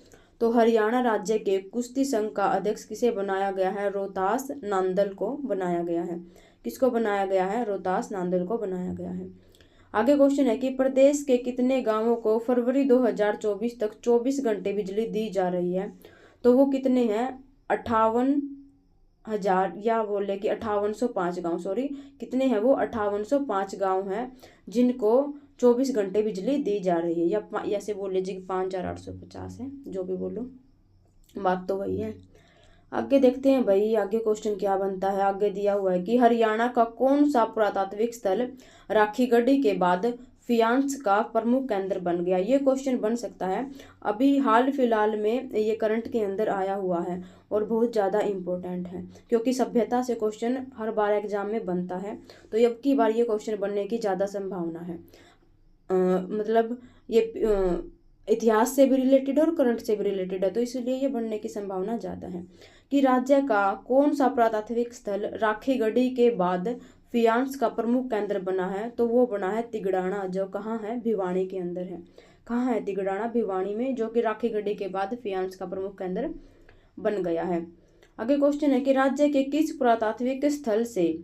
तो हरियाणा राज्य के कुश्ती संघ का अध्यक्ष किसे बनाया गया है, रोहतास नांदल को बनाया गया है। किसको बनाया गया है, रोहतास नांदल को बनाया गया है। आगे क्वेश्चन है कि प्रदेश के कितने गांवों को फरवरी 2024 तक 24 घंटे बिजली दी जा रही है, तो वो कितने हैं, 58,000 या बोले कि 5805 गांव, सॉरी कितने हैं वो, 5805 गांव हैं जिनको 24 घंटे बिजली दी जा रही है, या ऐसे बोल लीजिए कि 5850 है, जो भी बोलो बात तो वही है। आगे देखते हैं भाई, आगे क्वेश्चन क्या बनता है। आगे दिया हुआ है कि हरियाणा का कौन सा पुरातात्विक स्थल राखीगढ़ी के बाद फियांस का प्रमुख केंद्र बन गया। ये क्वेश्चन बन सकता है, अभी हाल फिलहाल में ये करंट के अंदर आया हुआ है और बहुत ज़्यादा इम्पोर्टेंट है, क्योंकि सभ्यता से क्वेश्चन हर बार एग्जाम में बनता है, तो अब की बार ये क्वेश्चन बनने की ज़्यादा संभावना है। मतलब ये इतिहास से भी रिलेटेड और करंट से भी रिलेटेड है, तो इसलिए ये बनने की संभावना ज़्यादा है। कि राज्य का कौन सा पुरातात्विक स्थल राखीगढ़ी के बाद फियांस का प्रमुख केंद्र बना है, तो वो बना है तिगड़ाना, जो कहाँ है, भिवानी के अंदर है। कहाँ है, तिगड़ाना भिवानी में, जो कि राखीगढ़ी के बाद फियांस का प्रमुख केंद्र बन गया है। आगे क्वेश्चन है कि राज्य के किस पुरातात्विक स्थल से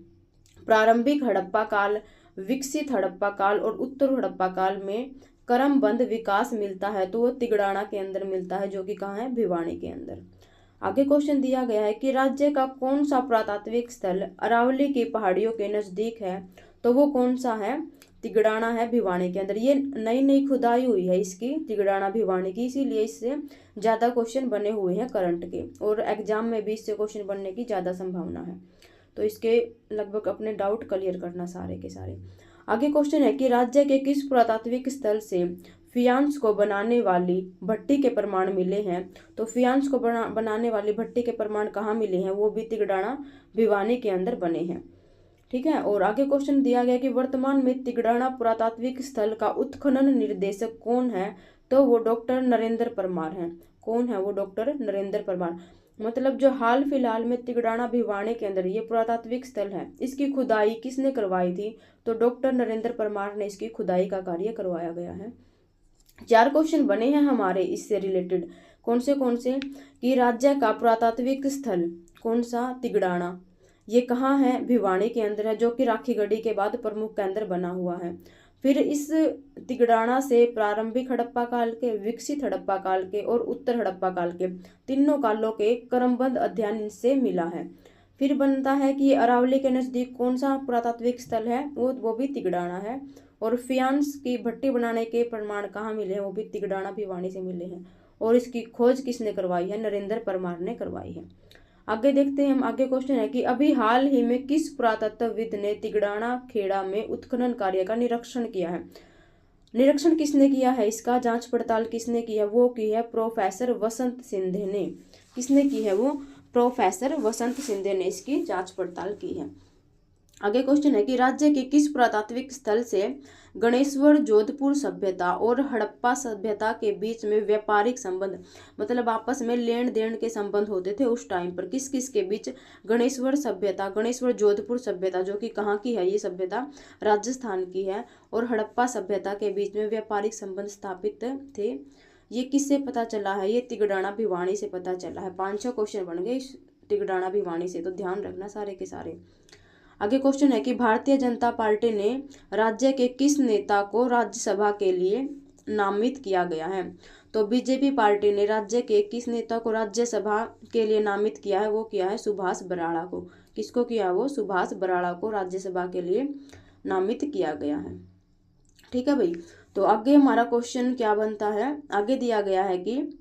प्रारंभिक हड़प्पा काल, विकसित हड़प्पा काल और उत्तर हड़प्पा काल में क्रमबद्ध विकास मिलता है, तो वो तिगड़ाना के अंदर मिलता है, जो कि कहाँ है, भिवानी के अंदर। आगे क्वेश्चन दिया गया है कि राज्य का कौन सा पुरातात्विक स्थल अरावली की पहाड़ियों के नजदीक है, तो वो कौन सा है, तिगड़ाना है, भिवानी के अंदर। ये नई नई खुदाई हुई है इसकी, तिगड़ाना भिवानी की, इसीलिए इससे ज़्यादा क्वेश्चन बने हुए हैं करंट के, और एग्जाम में भी इससे क्वेश्चन बनने की ज़्यादा संभावना है, तो इसके लगभग अपने डाउट क्लियर करना सारे के सारे। आगे क्वेश्चन है कि राज्य के किस पुरातात्विक स्थल से फियांस को बनाने वाली भट्टी के प्रमाण मिले हैं, तो फियांस को बनाने वाली भट्टी के प्रमाण कहाँ मिले हैं, वो भी तिगड़ाना भिवानी के अंदर बने हैं। ठीक है। और आगे क्वेश्चन दिया गया कि वर्तमान में तिगड़ाना पुरातात्विक स्थल का उत्खनन निर्देशक कौन है, तो वो डॉक्टर नरेंद्र परमार हैं। कौन है वो, डॉक्टर नरेंद्र परमार। मतलब जो हाल फिलहाल में तिगड़ाना भिवानी के अंदर ये पुरातात्विक स्थल है, इसकी खुदाई किसने करवाई थी, तो डॉक्टर नरेंद्र परमार ने इसकी खुदाई का कार्य करवाया गया है। 4 क्वेश्चन बने हैं हमारे इससे रिलेटेड, कौन से कि राज्य का पुरातात्विक स्थल कौन सा, तिगड़ाना, ये कहाँ है, भिवानी के अंदर है, जो कि राखीगढ़ी के बाद प्रमुख केंद्र बना हुआ है। फिर इस तिगड़ाना से प्रारंभिक हड़प्पा काल के, विकसित हड़प्पा काल के और उत्तर हड़प्पा काल के तीनों कालों के क्रमबद्ध अध्ययन से मिला है। फिर बनता है कि अरावली के नज़दीक कौन सा पुरातात्विक स्थल है, वो भी तिगड़ाना है। और फियांस की भट्टी बनाने के प्रमाण कहाँ मिले हैं, वो भी तिगड़ाना भिवानी से मिले हैं, और इसकी खोज किसने करवाई है, नरेंद्र परमार ने करवाई है। आगे देखते हैं हम, आगे क्वेश्चन है कि अभी हाल ही में किस पुरातत्वविद ने तिगड़ाना खेड़ा में उत्खनन कार्य का निरीक्षण किया है। निरीक्षण किसने किया है, इसका जांच पड़ताल किसने की है, वो की है प्रोफेसर वसंत सिंधे ने। किसने की है, वो प्रोफेसर वसंत सिंधे ने इसकी जांच पड़ताल की है। आगे क्वेश्चन है कि राज्य के किस पुरातात्विक स्थल से गणेश्वर जोधपुर सभ्यता और हड़प्पा सभ्यता के बीच में व्यापारिक संबंध, मतलब आपस में लेन देन के संबंध होते थे उस टाइम पर, किस किस के बीच, गणेश्वर सभ्यता, गणेश्वर जोधपुर सभ्यता, जो कि कहाँ की है ये सभ्यता, राजस्थान की है, और हड़प्पा सभ्यता के बीच में व्यापारिक संबंध स्थापित थे। ये किससे पता चला है, ये तिगड़ाना भिवानी से पता चला है। 5-6 क्वेश्चन बन गए इस तिगड़ाना भिवानी से, तो ध्यान रखना सारे के सारे। आगे क्वेश्चन है कि भारतीय जनता पार्टी ने राज्य के किस नेता को राज्यसभा के लिए नामित किया गया है, तो बीजेपी पार्टी ने राज्य के किस नेता को राज्यसभा के लिए नामित किया है, वो किया है सुभाष बराड़ा को। किसको किया, वो सुभाष बराड़ा को राज्यसभा के लिए नामित किया गया है। ठीक है भाई। तो आगे हमारा क्वेश्चन क्या बनता है, आगे दिया गया है कि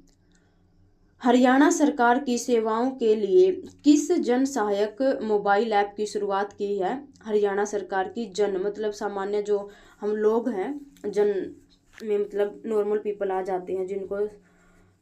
हरियाणा सरकार की सेवाओं के लिए किस जन सहायक मोबाइल ऐप की शुरुआत की है? हरियाणा सरकार की जन मतलब सामान्य जो हम लोग हैं, जन में मतलब नॉर्मल पीपल आ जाते हैं, जिनको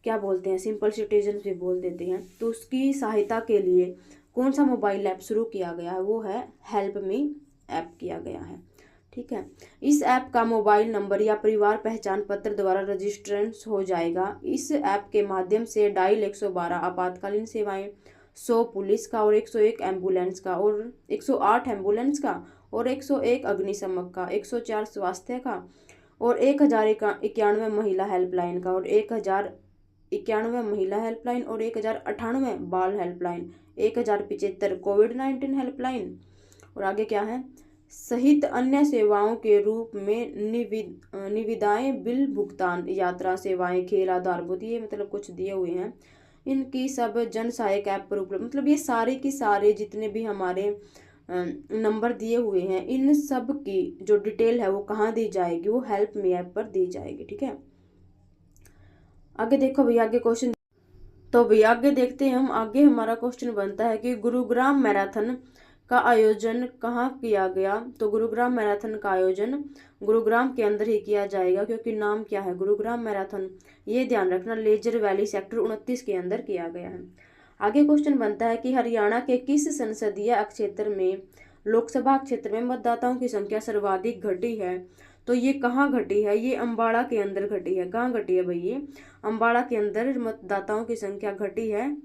क्या बोलते हैं, सिंपल सिटीजन भी बोल देते हैं, तो उसकी सहायता के लिए कौन सा मोबाइल ऐप शुरू किया गया है? वो है हेल्प मी ऐप किया गया है। ठीक है, इस ऐप का मोबाइल नंबर या परिवार पहचान पत्र द्वारा रजिस्ट्रेशन हो जाएगा। इस ऐप के माध्यम से डायल 112 आपातकालीन सेवाएं, 100 पुलिस का और 101 एम्बुलेंस का और 108 एम्बुलेंस का और 101 अग्निशमक का, 104 स्वास्थ्य का और 1091 महिला हेल्पलाइन का और 1091 महिला हेल्पलाइन और 1098 बाल हेल्पलाइन, 1075 कोविड-19 हेल्पलाइन और आगे क्या है, सहित अन्य सेवाओं के रूप में निविदाएं, बिल भुगतान, यात्रा सेवाएं, खेल आधारभूत, ये मतलब कुछ दिए हुए हैं। इनकी सब जन सहायक ऐप पर उपलब्ध, मतलब ये सारे की सारे जितने भी हमारे नंबर दिए हुए हैं, इन सब की जो डिटेल है वो कहाँ दी जाएगी? वो हेल्प मी ऐप पर दी जाएगी। ठीक है, आगे देखो भैया, आगे क्वेश्चन, तो भैया आगे देखते हैं हम। आगे हमारा क्वेश्चन बनता है कि गुरुग्राम मैराथन का आयोजन कहाँ किया गया? तो गुरुग्राम मैराथन का आयोजन गुरुग्राम के अंदर ही किया जाएगा, क्योंकि नाम क्या है, गुरुग्राम मैराथन, ये ध्यान रखना, लेजर वैली सेक्टर 29 के अंदर किया गया है। आगे क्वेश्चन बनता है कि हरियाणा के किस संसदीय क्षेत्र में, लोकसभा क्षेत्र में मतदाताओं की संख्या सर्वाधिक घटी है? तो ये कहाँ घटी है? ये अम्बाड़ा के अंदर घटी है। कहाँ घटी है भाई? ये अम्बाड़ा के अंदर मतदाताओं की संख्या घटी है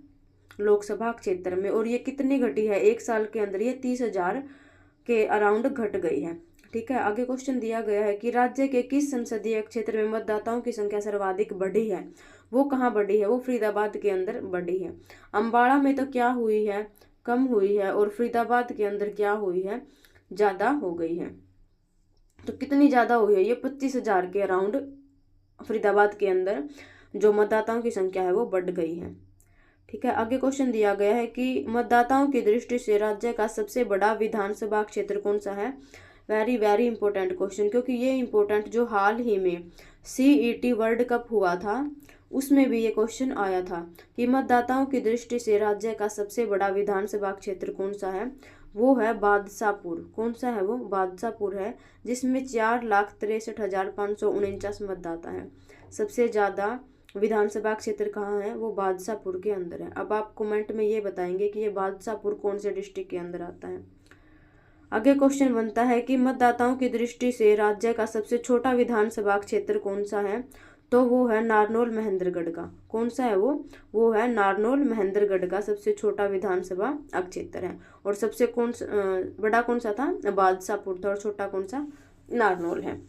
लोकसभा क्षेत्र में। और ये कितनी घटी है? एक साल के अंदर ये 30,000 के अराउंड घट गई है। ठीक है, आगे क्वेश्चन दिया गया है कि राज्य के किस संसदीय क्षेत्र में मतदाताओं की संख्या सर्वाधिक बढ़ी है? वो कहाँ बढ़ी है? वो फरीदाबाद के अंदर बढ़ी है। अम्बाड़ा में तो क्या हुई है, कम हुई है, और फरीदाबाद के अंदर क्या हुई है, ज्यादा हो गई है। तो कितनी ज्यादा हुई है? ये 25,000 के अराउंड फरीदाबाद के अंदर जो मतदाताओं की संख्या है वो बढ़ गई है। ठीक है, आगे क्वेश्चन दिया गया है कि मतदाताओं की दृष्टि से राज्य का सबसे बड़ा विधानसभा क्षेत्र कौन सा है? वेरी वेरी इंपॉर्टेंट क्वेश्चन, क्योंकि ये इंपॉर्टेंट, जो हाल ही में CET वर्ल्ड कप हुआ था उसमें भी ये क्वेश्चन आया था कि मतदाताओं की दृष्टि से राज्य का सबसे बड़ा विधानसभा क्षेत्र कौन सा है? वो है बादशाहपुर। कौन सा है वो? बादशाहपुर है, जिसमें 4,63,549 मतदाता हैं। सबसे ज्यादा विधानसभा क्षेत्र कहाँ है? वो बादशाहपुर के अंदर है। अब आप कमेंट में ये बताएंगे कि ये बादशाहपुर कौन से डिस्ट्रिक्ट के अंदर आता है। आगे क्वेश्चन बनता है कि मतदाताओं की दृष्टि से राज्य का सबसे छोटा विधानसभा क्षेत्र कौन सा है? तो वो है नारनौल महेंद्रगढ़ का। कौन सा है वो? वो है नारनौल महेंद्रगढ़ का सबसे छोटा विधानसभा क्षेत्र है। और सबसे बड़ा कौन सा था? बादशाहपुर था, और छोटा कौन सा? नारनौल है।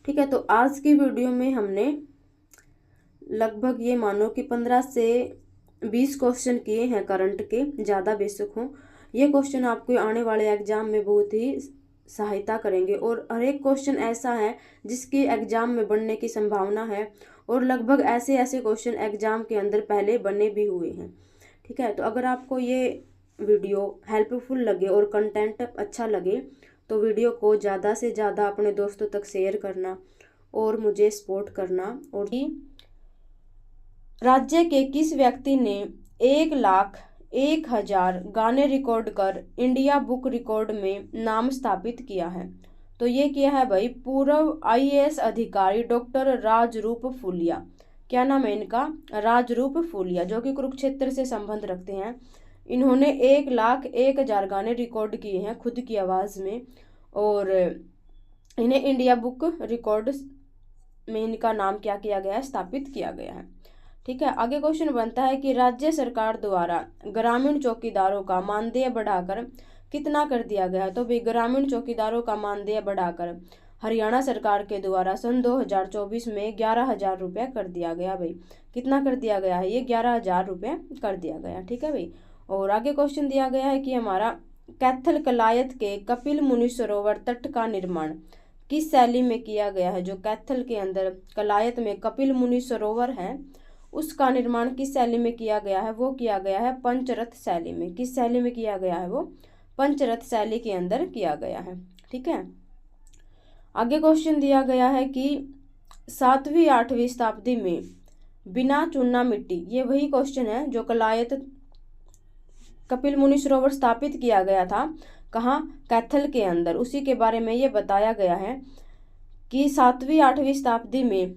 ठीक है, तो आज की वीडियो में हमने लगभग ये मानो कि 15 से 20 क्वेश्चन किए हैं करंट के, ज़्यादा बेसिक हों। ये क्वेश्चन आपको आने वाले एग्जाम में बहुत ही सहायता करेंगे, और हर एक क्वेश्चन ऐसा है जिसके एग्जाम में बनने की संभावना है, और लगभग ऐसे ऐसे क्वेश्चन एग्जाम के अंदर पहले बने भी हुए हैं। ठीक है, तो अगर आपको ये वीडियो हेल्पफुल लगे और कंटेंट अच्छा लगे तो वीडियो को ज़्यादा से ज़्यादा अपने दोस्तों तक शेयर करना और मुझे सपोर्ट करना। और राज्य के किस व्यक्ति ने 1,01,000 गाने रिकॉर्ड कर इंडिया बुक रिकॉर्ड में नाम स्थापित किया है? तो ये किया है भाई पूर्व IAS अधिकारी डॉक्टर राजरूप फूलिया। क्या नाम है इनका? राजरूप फूलिया, जो कि कुरुक्षेत्र से संबंध रखते हैं। इन्होंने 1,01,000 गाने रिकॉर्ड किए हैं खुद की आवाज़ में, और इन्हें इंडिया बुक रिकॉर्ड में इनका नाम क्या किया गया है? स्थापित किया गया है। ठीक है, आगे क्वेश्चन बनता है कि राज्य सरकार द्वारा ग्रामीण चौकीदारों का मानदेय बढ़ाकर कितना कर दिया गया है? तो भाई ग्रामीण चौकीदारों का मानदेय बढ़ाकर हरियाणा सरकार के द्वारा सन 2024 में 11,000 रुपये कर दिया गया। भाई कितना कर दिया गया है? ये 11,000 रुपये कर दिया गया। ठीक है भाई, और आगे क्वेश्चन दिया गया है कि हमारा कैथल कलायत के कपिल मुनि सरोवर तट का निर्माण किस शैली में किया गया है? जो कैथल के अंदर कलायत में कपिल मुनि सरोवर है उसका निर्माण किस शैली में किया गया है? वो किया गया है पंचरथ शैली में। किस शैली में किया गया है? वो पंचरथ शैली के अंदर किया गया है। ठीक है, आगे क्वेश्चन दिया गया है कि 7वीं 8वीं शताब्दी में बिना चूना मिट्टी, ये वही क्वेश्चन है जो कलायत कपिल मुनि सरोवर स्थापित किया गया था, कहाँ, कैथल के अंदर। उसी के बारे में ये बताया गया है कि 7वीं 8वीं शताब्दी में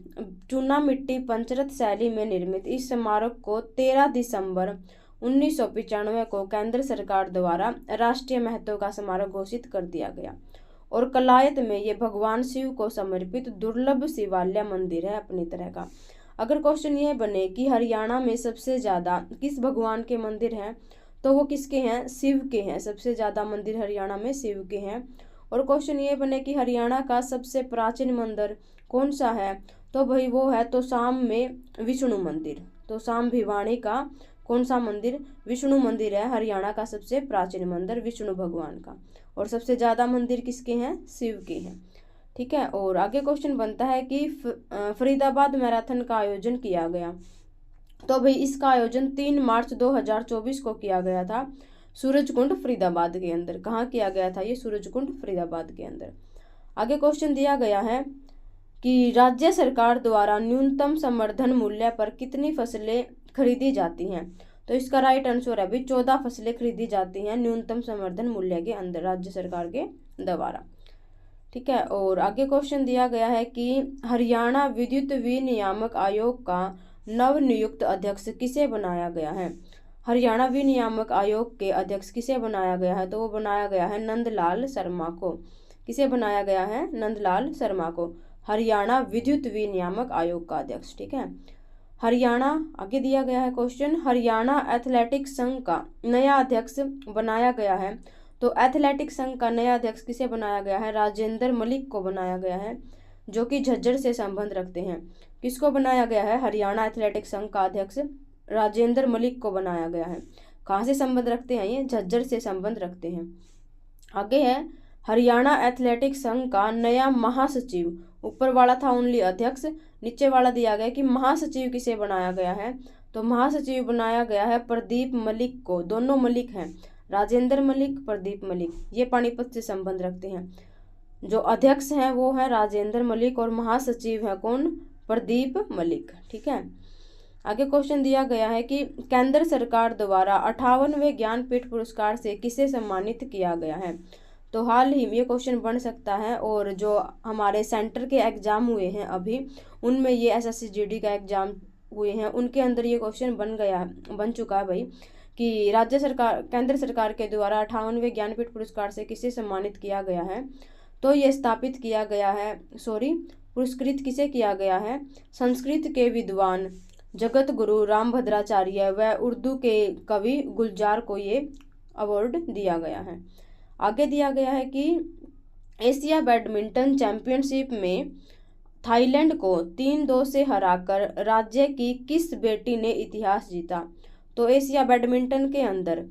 चूना मिट्टी पंचरथ शैली में निर्मित इस स्मारक को 13 दिसंबर 1995 को केंद्र सरकार द्वारा राष्ट्रीय महत्व का स्मारक घोषित कर दिया गया। और कलायत में ये भगवान शिव को समर्पित दुर्लभ शिवालय मंदिर है अपनी तरह का। अगर क्वेश्चन ये बने कि हरियाणा में सबसे ज़्यादा किस भगवान के मंदिर हैं, तो वो किसके हैं, शिव के हैं। सबसे ज़्यादा मंदिर हरियाणा में शिव के हैं। और क्वेश्चन ये बने कि हरियाणा का सबसे प्राचीन मंदिर कौन सा है, तो भाई वो है तोशाम में विष्णु मंदिर। तोशाम भिवानी का कौन सा मंदिर, विष्णु मंदिर है हरियाणा का सबसे प्राचीन मंदिर, विष्णु भगवान का। और सबसे ज़्यादा मंदिर किसके हैं, शिव के हैं। ठीक है। और आगे क्वेश्चन बनता है कि फरीदाबाद मैराथन का आयोजन किया गया, तो भाई इसका आयोजन 3 मार्च 2024 को किया गया था सूरजकुंड फरीदाबाद के अंदर। कहाँ किया गया था ये, सूरजकुंड फरीदाबाद के अंदर। आगे क्वेश्चन दिया गया है कि राज्य सरकार द्वारा न्यूनतम समर्थन मूल्य पर कितनी फसलें खरीदी जाती हैं, तो इसका राइट आंसर है भाई 14 फसलें खरीदी जाती हैं न्यूनतम समर्थन मूल्य के अंदर राज्य सरकार के द्वारा। ठीक है। और आगे क्वेश्चन दिया गया है कि हरियाणा विद्युत विनियामक आयोग का नवनियुक्त अध्यक्ष किसे बनाया गया है। हरियाणा विनियामक आयोग के अध्यक्ष किसे बनाया गया है, तो वो बनाया गया है नंदलाल शर्मा को। किसे बनाया गया है, नंदलाल शर्मा को, हरियाणा विद्युत विनियामक आयोग का अध्यक्ष। ठीक है। हरियाणा, आगे दिया गया है क्वेश्चन, हरियाणा एथलेटिक्स संघ का नया अध्यक्ष बनाया गया है, तो एथलेटिक्स संघ का नया अध्यक्ष किसे बनाया गया है, राजेंद्र मलिक को बनाया गया है, जो कि झज्जर से संबंध रखते हैं। किसको बनाया गया है, हरियाणा एथलेटिक्स संघ का अध्यक्ष राजेंद्र मलिक को बनाया गया है। कहाँ से संबंध रखते हैं ये, झज्जर से संबंध रखते हैं। आगे है हरियाणा एथलेटिक्स संघ का नया महासचिव, ऊपर वाला था ओनली अध्यक्ष, नीचे वाला दिया गया कि महासचिव किसे बनाया गया है, तो महासचिव बनाया गया है प्रदीप मलिक को। दोनों मलिक हैं, राजेंद्र मलिक, प्रदीप मलिक, ये पानीपत से संबंध रखते हैं। जो अध्यक्ष हैं वो है राजेंद्र मलिक और महासचिव है कौन, प्रदीप मलिक। ठीक है। आगे क्वेश्चन दिया गया है कि केंद्र सरकार द्वारा 58वें ज्ञानपीठ पुरस्कार से किसे सम्मानित किया गया है, तो हाल ही में ये क्वेश्चन बन सकता है। और जो हमारे सेंटर के एग्जाम हुए हैं अभी, उनमें ये SSC-GD का एग्जाम हुए हैं, उनके अंदर ये क्वेश्चन बन चुका है भाई कि राज्य सरकार, केंद्र सरकार के द्वारा 58वें ज्ञानपीठ पुरस्कार से किसे सम्मानित किया गया है, तो ये स्थापित किया गया है, पुरस्कृत किसे किया गया है, संस्कृत के विद्वान जगत गुरु रामभद्राचार्य व उर्दू के कवि गुलजार को ये अवार्ड दिया गया है। आगे दिया गया है कि एशिया बैडमिंटन चैंपियनशिप में थाईलैंड को 3-2 से हराकर राज्य की किस बेटी ने इतिहास जीता, तो एशिया बैडमिंटन के अंदर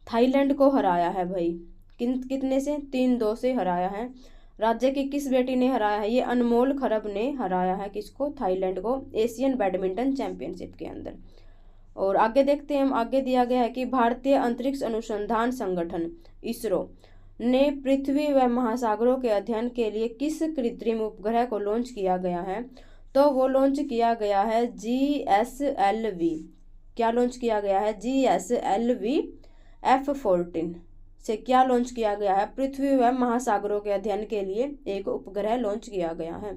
थाईलैंड को हराया है भाई, कितने से, 3-2 से हराया है। राज्य की किस बेटी ने हराया है, ये अनमोल खरब ने हराया है किसको, थाईलैंड को, एशियन बैडमिंटन चैंपियनशिप के अंदर। और आगे देखते हैं हम, आगे दिया गया है कि भारतीय अंतरिक्ष अनुसंधान संगठन इसरो ने पृथ्वी व महासागरों के अध्ययन के लिए किस कृत्रिम उपग्रह को लॉन्च किया गया है, तो वो लॉन्च किया गया है GSLV। क्या लॉन्च किया गया है, GSLV F-14 से क्या लॉन्च किया गया है, पृथ्वी व महासागरों के अध्ययन के लिए एक उपग्रह लॉन्च किया गया है।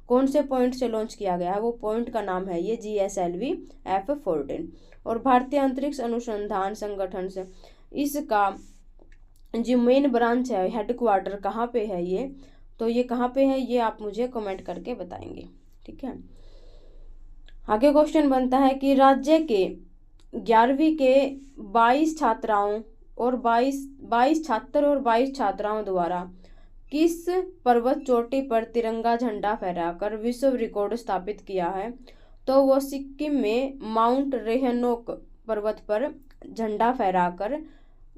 कौन से पॉइंट से लॉन्च किया गया है, वो पॉइंट का नाम है ये GSLV F-14। और भारतीय अंतरिक्ष अनुसंधान संगठन से इसका जो मेन ब्रांच है, हेडक्वार्टर कहाँ पे है ये, तो ये कहाँ पे है, ये आप मुझे कमेंट करके बताएंगे। ठीक है। आगे क्वेश्चन बनता है कि राज्य के 11वीं के 22 छात्राओं और 22 छात्र और 22 छात्राओं द्वारा किस पर्वत चोटी पर तिरंगा झंडा फहराकर विश्व रिकॉर्ड स्थापित किया है, तो वो सिक्किम में माउंट रेहनोक पर्वत पर झंडा फहराकर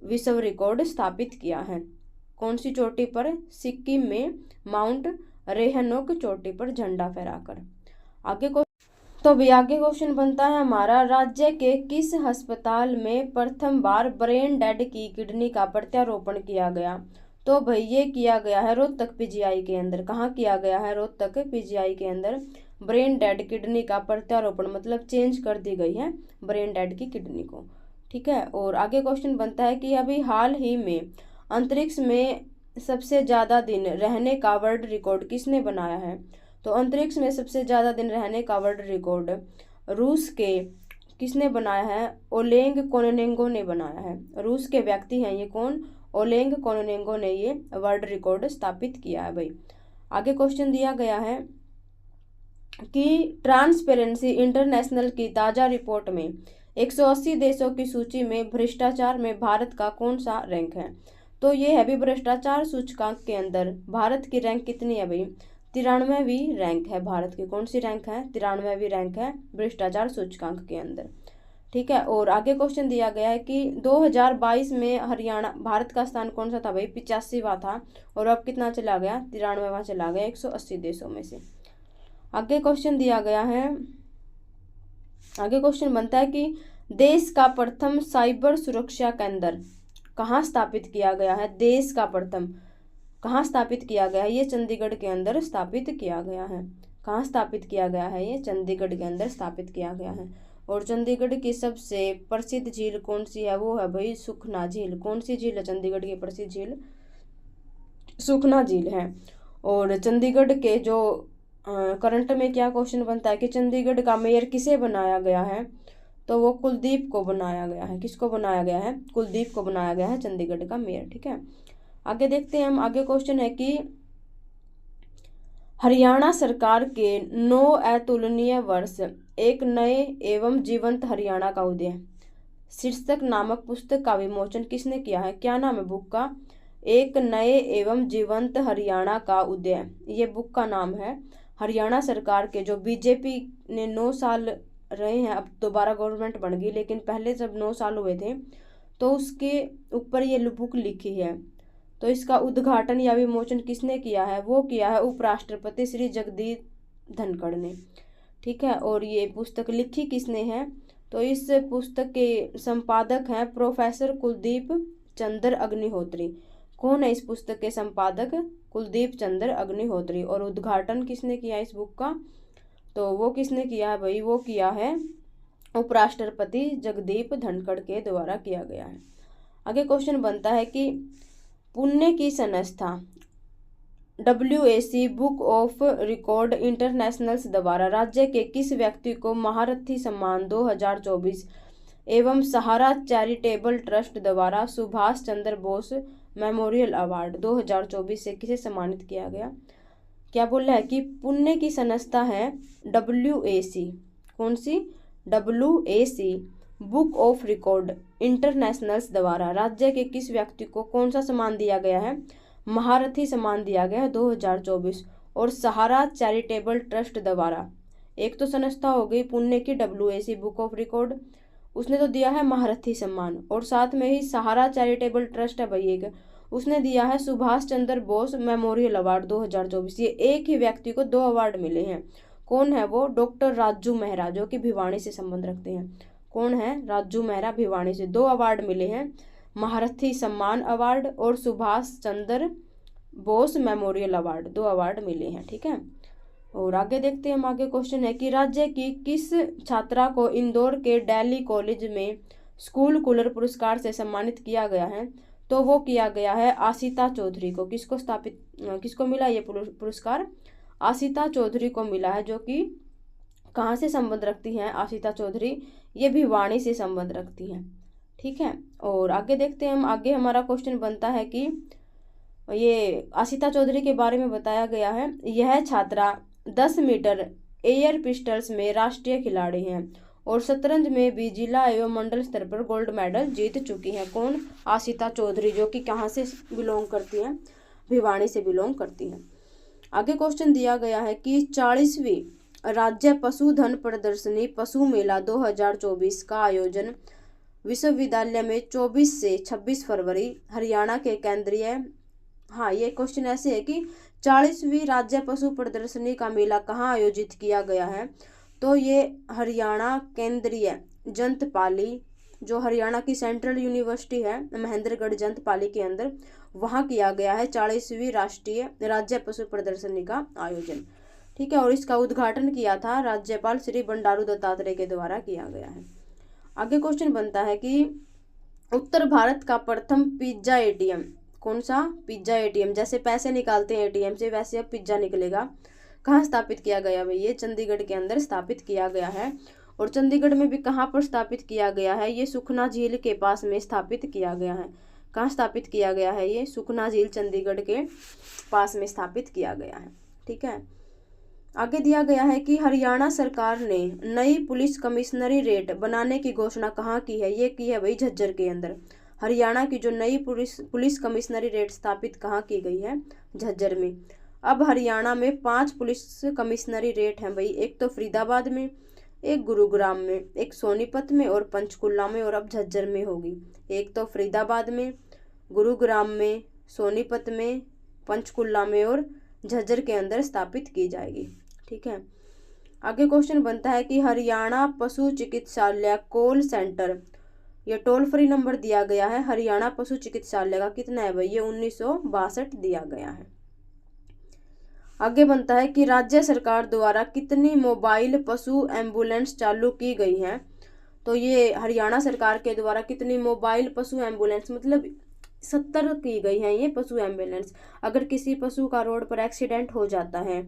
विश्व रिकॉर्ड स्थापित किया है। कौन सी चोटी पर, सिक्किम में माउंट रेहनोक चोटी पर झंडा फहराकर। आगे आगे क्वेश्चन बनता है हमारा, राज्य के किस अस्पताल में प्रथम बार ब्रेन डेड की किडनी का प्रत्यारोपण किया गया, तो भाई ये किया गया है रोहतक PGI के अंदर। कहाँ किया गया है, रोहतक PGI के अंदर ब्रेन डेड किडनी का प्रत्यारोपण, मतलब चेंज कर दी गई है ब्रेन डेड की किडनी को। ठीक है, और आगे क्वेश्चन बनता है कि अभी हाल ही में अंतरिक्ष में सबसे ज़्यादा दिन रहने का वर्ल्ड रिकॉर्ड किसने बनाया है? तो अंतरिक्ष में सबसे ज़्यादा दिन रहने का वर्ल्ड रिकॉर्ड रूस के किसने बनाया है? ओलेग कोनोनेंको ने बनाया है। रूस के व्यक्ति हैं ये, कौन? ओलेग कोनोनेंको ने ये वर्ल्ड रिकॉर्ड स्थापित किया है भाई। आगे क्वेश्चन दिया गया है कि ट्रांसपेरेंसी इंटरनेशनल की ताज़ा रिपोर्ट में 180 देशों की सूची में भ्रष्टाचार में भारत का कौन सा रैंक है? तो ये है भी भ्रष्टाचार सूचकांक के अंदर भारत की रैंक कितनी है भाई? 93वीं रैंक है भारत की। कौन सी रैंक है? 93वीं रैंक है भ्रष्टाचार सूचकांक के अंदर। ठीक है, और आगे क्वेश्चन दिया गया है कि 2022 में हरियाणा, भारत का स्थान कौन सा था भाई? 85वां था, और अब कितना चला गया? 93वां चला गया 180 देशों में से। आगे क्वेश्चन दिया गया है, आगे क्वेश्चन बनता है कि देश का प्रथम साइबर सुरक्षा केंद्र कहाँ स्थापित किया गया है? देश का प्रथम कहाँ स्थापित किया गया है? ये चंडीगढ़ के अंदर स्थापित किया गया है। कहाँ स्थापित किया गया है? ये चंडीगढ़ के अंदर स्थापित किया गया है। और चंडीगढ़ की सबसे प्रसिद्ध झील कौन सी है? वो है भाई सुखना झील। कौन सी झील है चंडीगढ़ की प्रसिद्ध झील? सुखना झील है। और चंडीगढ़ के जो करंट में क्या क्वेश्चन बनता है कि चंडीगढ़ का मेयर किसे बनाया गया है? तो वो कुलदीप को बनाया गया है। किसको बनाया गया है? कुलदीप को बनाया गया है चंडीगढ़ का मेयर। ठीक है, आगे देखते हैं हम। आगे क्वेश्चन है कि हरियाणा सरकार के 9 अतुलनीय वर्ष, एक नए एवं जीवंत हरियाणा का उदय शीर्षक नामक पुस्तक का विमोचन किसने किया है? क्या नाम है बुक का? एक नए एवं जीवंत हरियाणा का उदय, ये बुक का नाम है। हरियाणा सरकार के जो बीजेपी ने 9 साल रहे हैं, अब दोबारा गवर्नमेंट बन गई, लेकिन पहले जब 9 साल हुए थे तो उसके ऊपर ये बुक लिखी है। तो इसका उद्घाटन या विमोचन किसने किया है? वो किया है उपराष्ट्रपति श्री जगदीप धनखड़ ने। ठीक है, और ये पुस्तक लिखी किसने है? तो इस पुस्तक के संपादक हैं प्रोफेसर कुलदीप चंद्र अग्निहोत्री। कौन है इस पुस्तक के संपादक? कुलदीप चंद्र अग्निहोत्री। और उद्घाटन किसने किया इस बुक का? तो वो किसने किया है भाई? वो किया है उपराष्ट्रपति जगदीप धनखड़ के द्वारा किया गया है। आगे क्वेश्चन बनता है कि पुणे की संस्था WAC book of record internationals द्वारा राज्य के किस व्यक्ति को महारथी सम्मान 2024 एवं सहारा चैरिटेबल ट्रस्ट द्वारा सुभाष चंद्र बोस मेमोरियल अवार्ड 2024 से किसे सम्मानित किया गया? क्या बोल रहा है कि पुणे की संस्था है WAC। कौन सी? WAC book of record internationals द्वारा राज्य के किस व्यक्ति को कौन सा सम्मान दिया गया है? महारथी सम्मान दिया गया है 2024। और सहारा चैरिटेबल ट्रस्ट द्वारा, एक तो संस्था हो गई पुणे की WAC बुक ऑफ रिकॉर्ड, उसने तो दिया है महारथी सम्मान, और साथ में ही सहारा चैरिटेबल ट्रस्ट है भाई एक, उसने दिया है सुभाष चंद्र बोस मेमोरियल अवार्ड 2024। ये एक ही व्यक्ति को 2 अवार्ड मिले हैं। कौन है वो? डॉक्टर राजू मेहरा, जो कि भिवानी से संबंध रखते हैं। कौन है? राजू मेहरा, भिवानी से। 2 अवार्ड मिले हैं, महारथी सम्मान अवार्ड और Subhash Chandra Bose memorial award, 2 award मिले हैं। ठीक है, और आगे देखते हैं हम। आगे क्वेश्चन है कि राज्य की किस छात्रा को इंदौर के दिल्ली कॉलेज में स्कूल कूलर पुरस्कार से सम्मानित किया गया है? तो वो किया गया है आशिता चौधरी को। किसको मिला ये पुरस्कार? आशिता चौधरी को मिला है, जो कि कहाँ से संबंध रखती हैं आशिता चौधरी? ये भिवानी से संबंध रखती हैं। ठीक है, और आगे देखते हैं हम। आगे हमारा क्वेश्चन बनता है कि ये आशिता चौधरी के बारे में बताया गया है, यह छात्रा 10 मीटर एयर पिस्टल्स में राष्ट्रीय खिलाड़ी हैं और शतरंज में भी जिला एवं मंडल स्तर पर गोल्ड मेडल जीत चुकी हैं। कौन? आशिता चौधरी, जो कि कहाँ से बिलोंग करती हैं? भिवानी से बिलोंग करती हैं। आगे क्वेश्चन दिया गया है कि 40वीं राज्य पशुधन प्रदर्शनी पशु मेला 2024 का आयोजन विश्वविद्यालय में 24 से 26 फरवरी हरियाणा के केंद्रीय, ये क्वेश्चन ऐसे है कि 40वीं राज्य पशु प्रदर्शनी का मेला कहाँ आयोजित किया गया है? तो ये हरियाणा केंद्रीय जंतपाली, जो हरियाणा की सेंट्रल यूनिवर्सिटी है महेंद्रगढ़ जंतपाली के अंदर, वहाँ किया गया है 40वीं राष्ट्रीय राज्य पशु प्रदर्शनी का आयोजन। ठीक है, और इसका उद्घाटन किया था राज्यपाल श्री बंडारू दत्तात्रेय के द्वारा किया गया है। आगे क्वेश्चन बनता है कि उत्तर भारत का प्रथम पिज्जा एटीएम कौन सा? पिज्जा एटीएम, जैसे पैसे निकालते हैं एटीएम से वैसे अब पिज्जा निकलेगा, कहाँ स्थापित किया गया भाई? ये चंडीगढ़ के अंदर स्थापित किया गया है। और चंडीगढ़ में भी कहाँ पर स्थापित किया गया है? ये सुखना झील के पास में स्थापित किया गया है। कहाँ स्थापित किया गया है? ये सुखना झील चंडीगढ़ के पास में स्थापित किया गया है। ठीक है, आगे दिया गया है कि हरियाणा सरकार ने नई पुलिस कमिश्नरी रेट बनाने की घोषणा कहाँ की है? ये की है भाई झज्जर के अंदर। हरियाणा की जो नई पुलिस कमिश्नरी रेट स्थापित कहाँ की गई है? झज्जर में। अब हरियाणा में 5 पुलिस कमिश्नरी रेट हैं भाई, एक तो फरीदाबाद में, एक गुरुग्राम में, एक सोनीपत में और पंचकुला में, और अब झज्जर में होगी। एक तो फरीदाबाद में, गुरुग्राम में, सोनीपत में, पंचकुला में और झज्जर के अंदर स्थापित की जाएगी। ठीक है, आगे क्वेश्चन बनता है कि हरियाणा पशु चिकित्सालय कॉल सेंटर, ये टोल फ्री नंबर दिया गया है हरियाणा पशु चिकित्सालय का, कितना है भाई? ये 1962 दिया गया है। आगे बनता है कि राज्य सरकार द्वारा कितनी मोबाइल पशु एम्बुलेंस चालू की गई है? तो ये हरियाणा सरकार के द्वारा कितनी मोबाइल पशु एम्बुलेंस, मतलब 70 की गई है ये पशु एम्बुलेंस। अगर किसी पशु का रोड पर एक्सीडेंट हो जाता है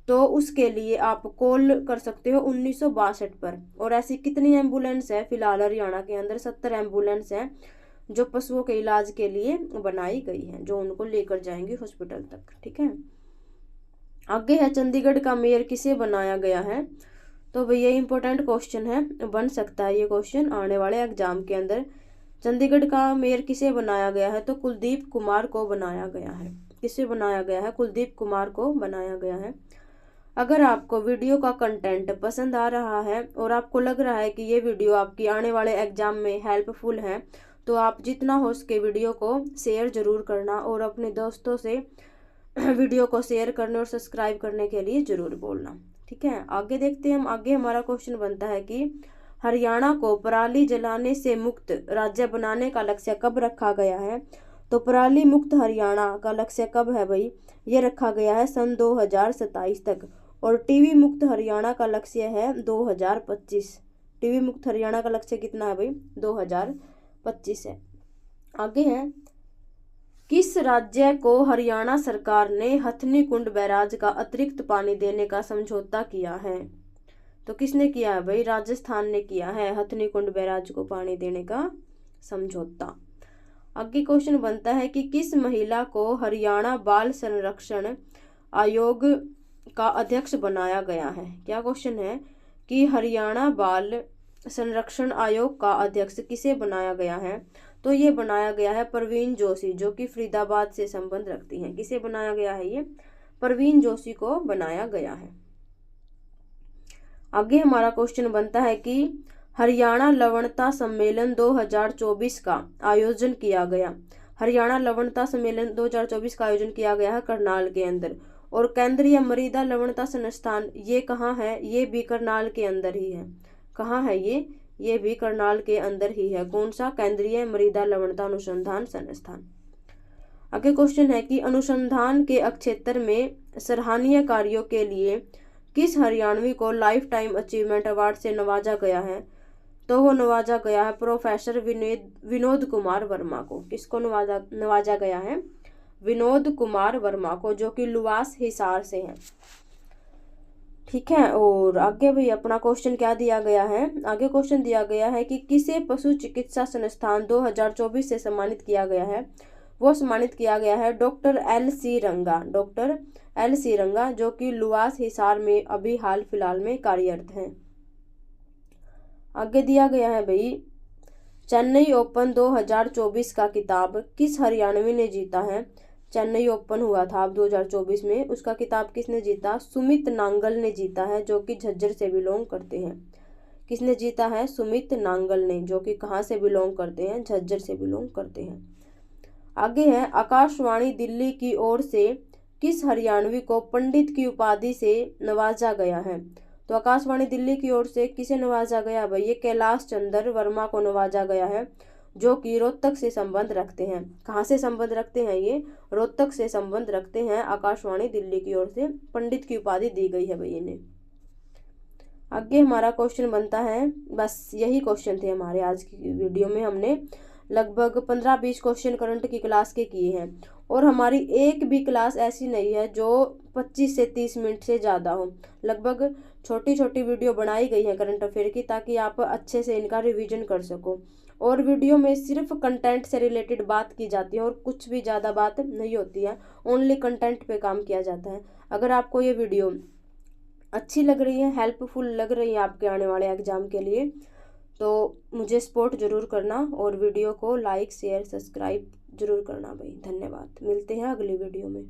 तो उसके लिए आप कॉल कर सकते हो 1962 पर। और ऐसी कितनी एम्बुलेंस है फिलहाल हरियाणा के अंदर? 70 एम्बुलेंस है जो पशुओं के इलाज के लिए बनाई गई है, जो उनको लेकर जाएंगे हॉस्पिटल तक। ठीक है, आगे है चंडीगढ़ का मेयर किसे बनाया गया है? तो भैया इंपॉर्टेंट क्वेश्चन है, बन सकता है ये क्वेश्चन आने वाले एग्जाम के अंदर। चंडीगढ़ का मेयर किसे बनाया गया है? तो कुलदीप कुमार को बनाया गया है। किसे बनाया गया है? कुलदीप कुमार को बनाया गया है। अगर आपको वीडियो का कंटेंट पसंद आ रहा है और आपको लग रहा है कि ये वीडियो आपकी आने वाले एग्जाम में हेल्पफुल है, तो आप जितना हो सके वीडियो को शेयर जरूर करना और अपने दोस्तों से वीडियो को शेयर करने और सब्सक्राइब करने के लिए जरूर बोलना। ठीक है, आगे देखते हैं हम। आगे हमारा क्वेश्चन बनता है कि हरियाणा को पराली जलाने से मुक्त राज्य बनाने का लक्ष्य कब रखा गया है? तो पराली मुक्त हरियाणा का लक्ष्य कब है भाई? ये रखा गया है सन 2027 तक। और टीबी मुक्त हरियाणा का लक्ष्य है 2025। टीबी मुक्त हरियाणा का लक्ष्य कितना है भाई? 2025 है। आगे है, किस राज्य को हरियाणा सरकार ने हथनी कुंड बैराज का अतिरिक्त पानी देने का समझौता किया है? तो किसने किया है भाई? राजस्थान ने किया है हथनी कुंड बैराज को पानी देने का समझौता। आगे क्वेश्चन बनता है कि किस महिला को हरियाणा बाल संरक्षण आयोग का अध्यक्ष बनाया गया है? क्या क्वेश्चन है कि हरियाणा बाल संरक्षण आयोग का अध्यक्ष किसे बनाया गया है? तो ये बनाया गया है परवीन जोशी, जो कि फरीदाबाद से संबंध रखती हैं। किसे बनाया गया है? ये परवीन जोशी को बनाया गया है। आगे हमारा क्वेश्चन बनता है कि हरियाणा लवणता सम्मेलन 2024 का आयोजन किया गया। हरियाणा लवणता सम्मेलन 2024 का आयोजन किया गया है करनाल के अंदर। और केंद्रीय मृदा लवणता संस्थान ये कहाँ है? ये भी करनाल के अंदर ही है। कहाँ है ये भी करनाल के अंदर ही है। कौन सा? केंद्रीय मृदा लवणता अनुसंधान संस्थान। आगे क्वेश्चन है कि अनुसंधान के क्षेत्र में सराहनीय कार्यों के लिए किस हरियाणवी को लाइफ टाइम अचीवमेंट अवार्ड से नवाजा गया है? तो वो नवाजा गया है प्रोफेसर विनोद कुमार वर्मा को। किसको नवाजा गया है? विनोद कुमार वर्मा को, जो कि लुवास हिसार से हैं। ठीक है, और आगे भी अपना क्वेश्चन क्या दिया गया है? आगे क्वेश्चन दिया गया है कि किसे पशु चिकित्सा संस्थान 2024 से सम्मानित किया गया है? वो सम्मानित किया गया है डॉक्टर एल.सी. रंगा। Doctor LC. रंगा, जो कि लुवास हिसार में अभी हाल फिलहाल में कार्यरत हैं। आगे दिया गया है भाई, चेन्नई ओपन 2024 का खिताब किस हरियाणवी ने जीता है? चेन्नई ओपन हुआ था अब 2024 में, उसका खिताब किसने जीता? सुमित नांगल ने जीता है, जो कि झज्जर से बिलोंग करते हैं। किसने जीता है? सुमित नांगल ने, जो कि कहाँ से बिलोंग करते हैं? झज्जर से बिलोंग करते हैं। आगे है, आकाशवाणी दिल्ली की ओर से किस हरियाणवी को पंडित की उपाधि से नवाजा गया है? तो आकाशवाणी दिल्ली की ओर से किसे नवाजा गया भाई? ये कैलाश चंद्र वर्मा को नवाजा गया है, जो कि रोहतक से संबंध रखते हैं। कहाँ से संबंध रखते हैं? ये रोहतक से संबंध रखते हैं। आकाशवाणी दिल्ली की ओर से पंडित की उपाधि दी गई है भाई इन्हें। आगे हमारा क्वेश्चन बनता है, बस यही क्वेश्चन थे हमारे आज की वीडियो में। हमने लगभग 15-20 क्वेश्चन करंट की क्लास के किए हैं, और हमारी एक भी क्लास ऐसी नहीं है जो 25 से 30 मिनट से ज़्यादा हो। लगभग छोटी छोटी वीडियो बनाई गई है करंट अफेयर की, ताकि आप अच्छे से इनका रिवीजन कर सको। और वीडियो में सिर्फ कंटेंट से रिलेटेड बात की जाती है और कुछ भी ज़्यादा बात नहीं होती है, ओनली कंटेंट पे काम किया जाता है। अगर आपको ये वीडियो अच्छी लग रही है, हेल्पफुल लग रही है आपके आने वाले एग्जाम के लिए, तो मुझे सपोर्ट ज़रूर करना और वीडियो को लाइक शेयर सब्सक्राइब ज़रूर करना भाई। धन्यवाद, मिलते हैं अगली वीडियो में।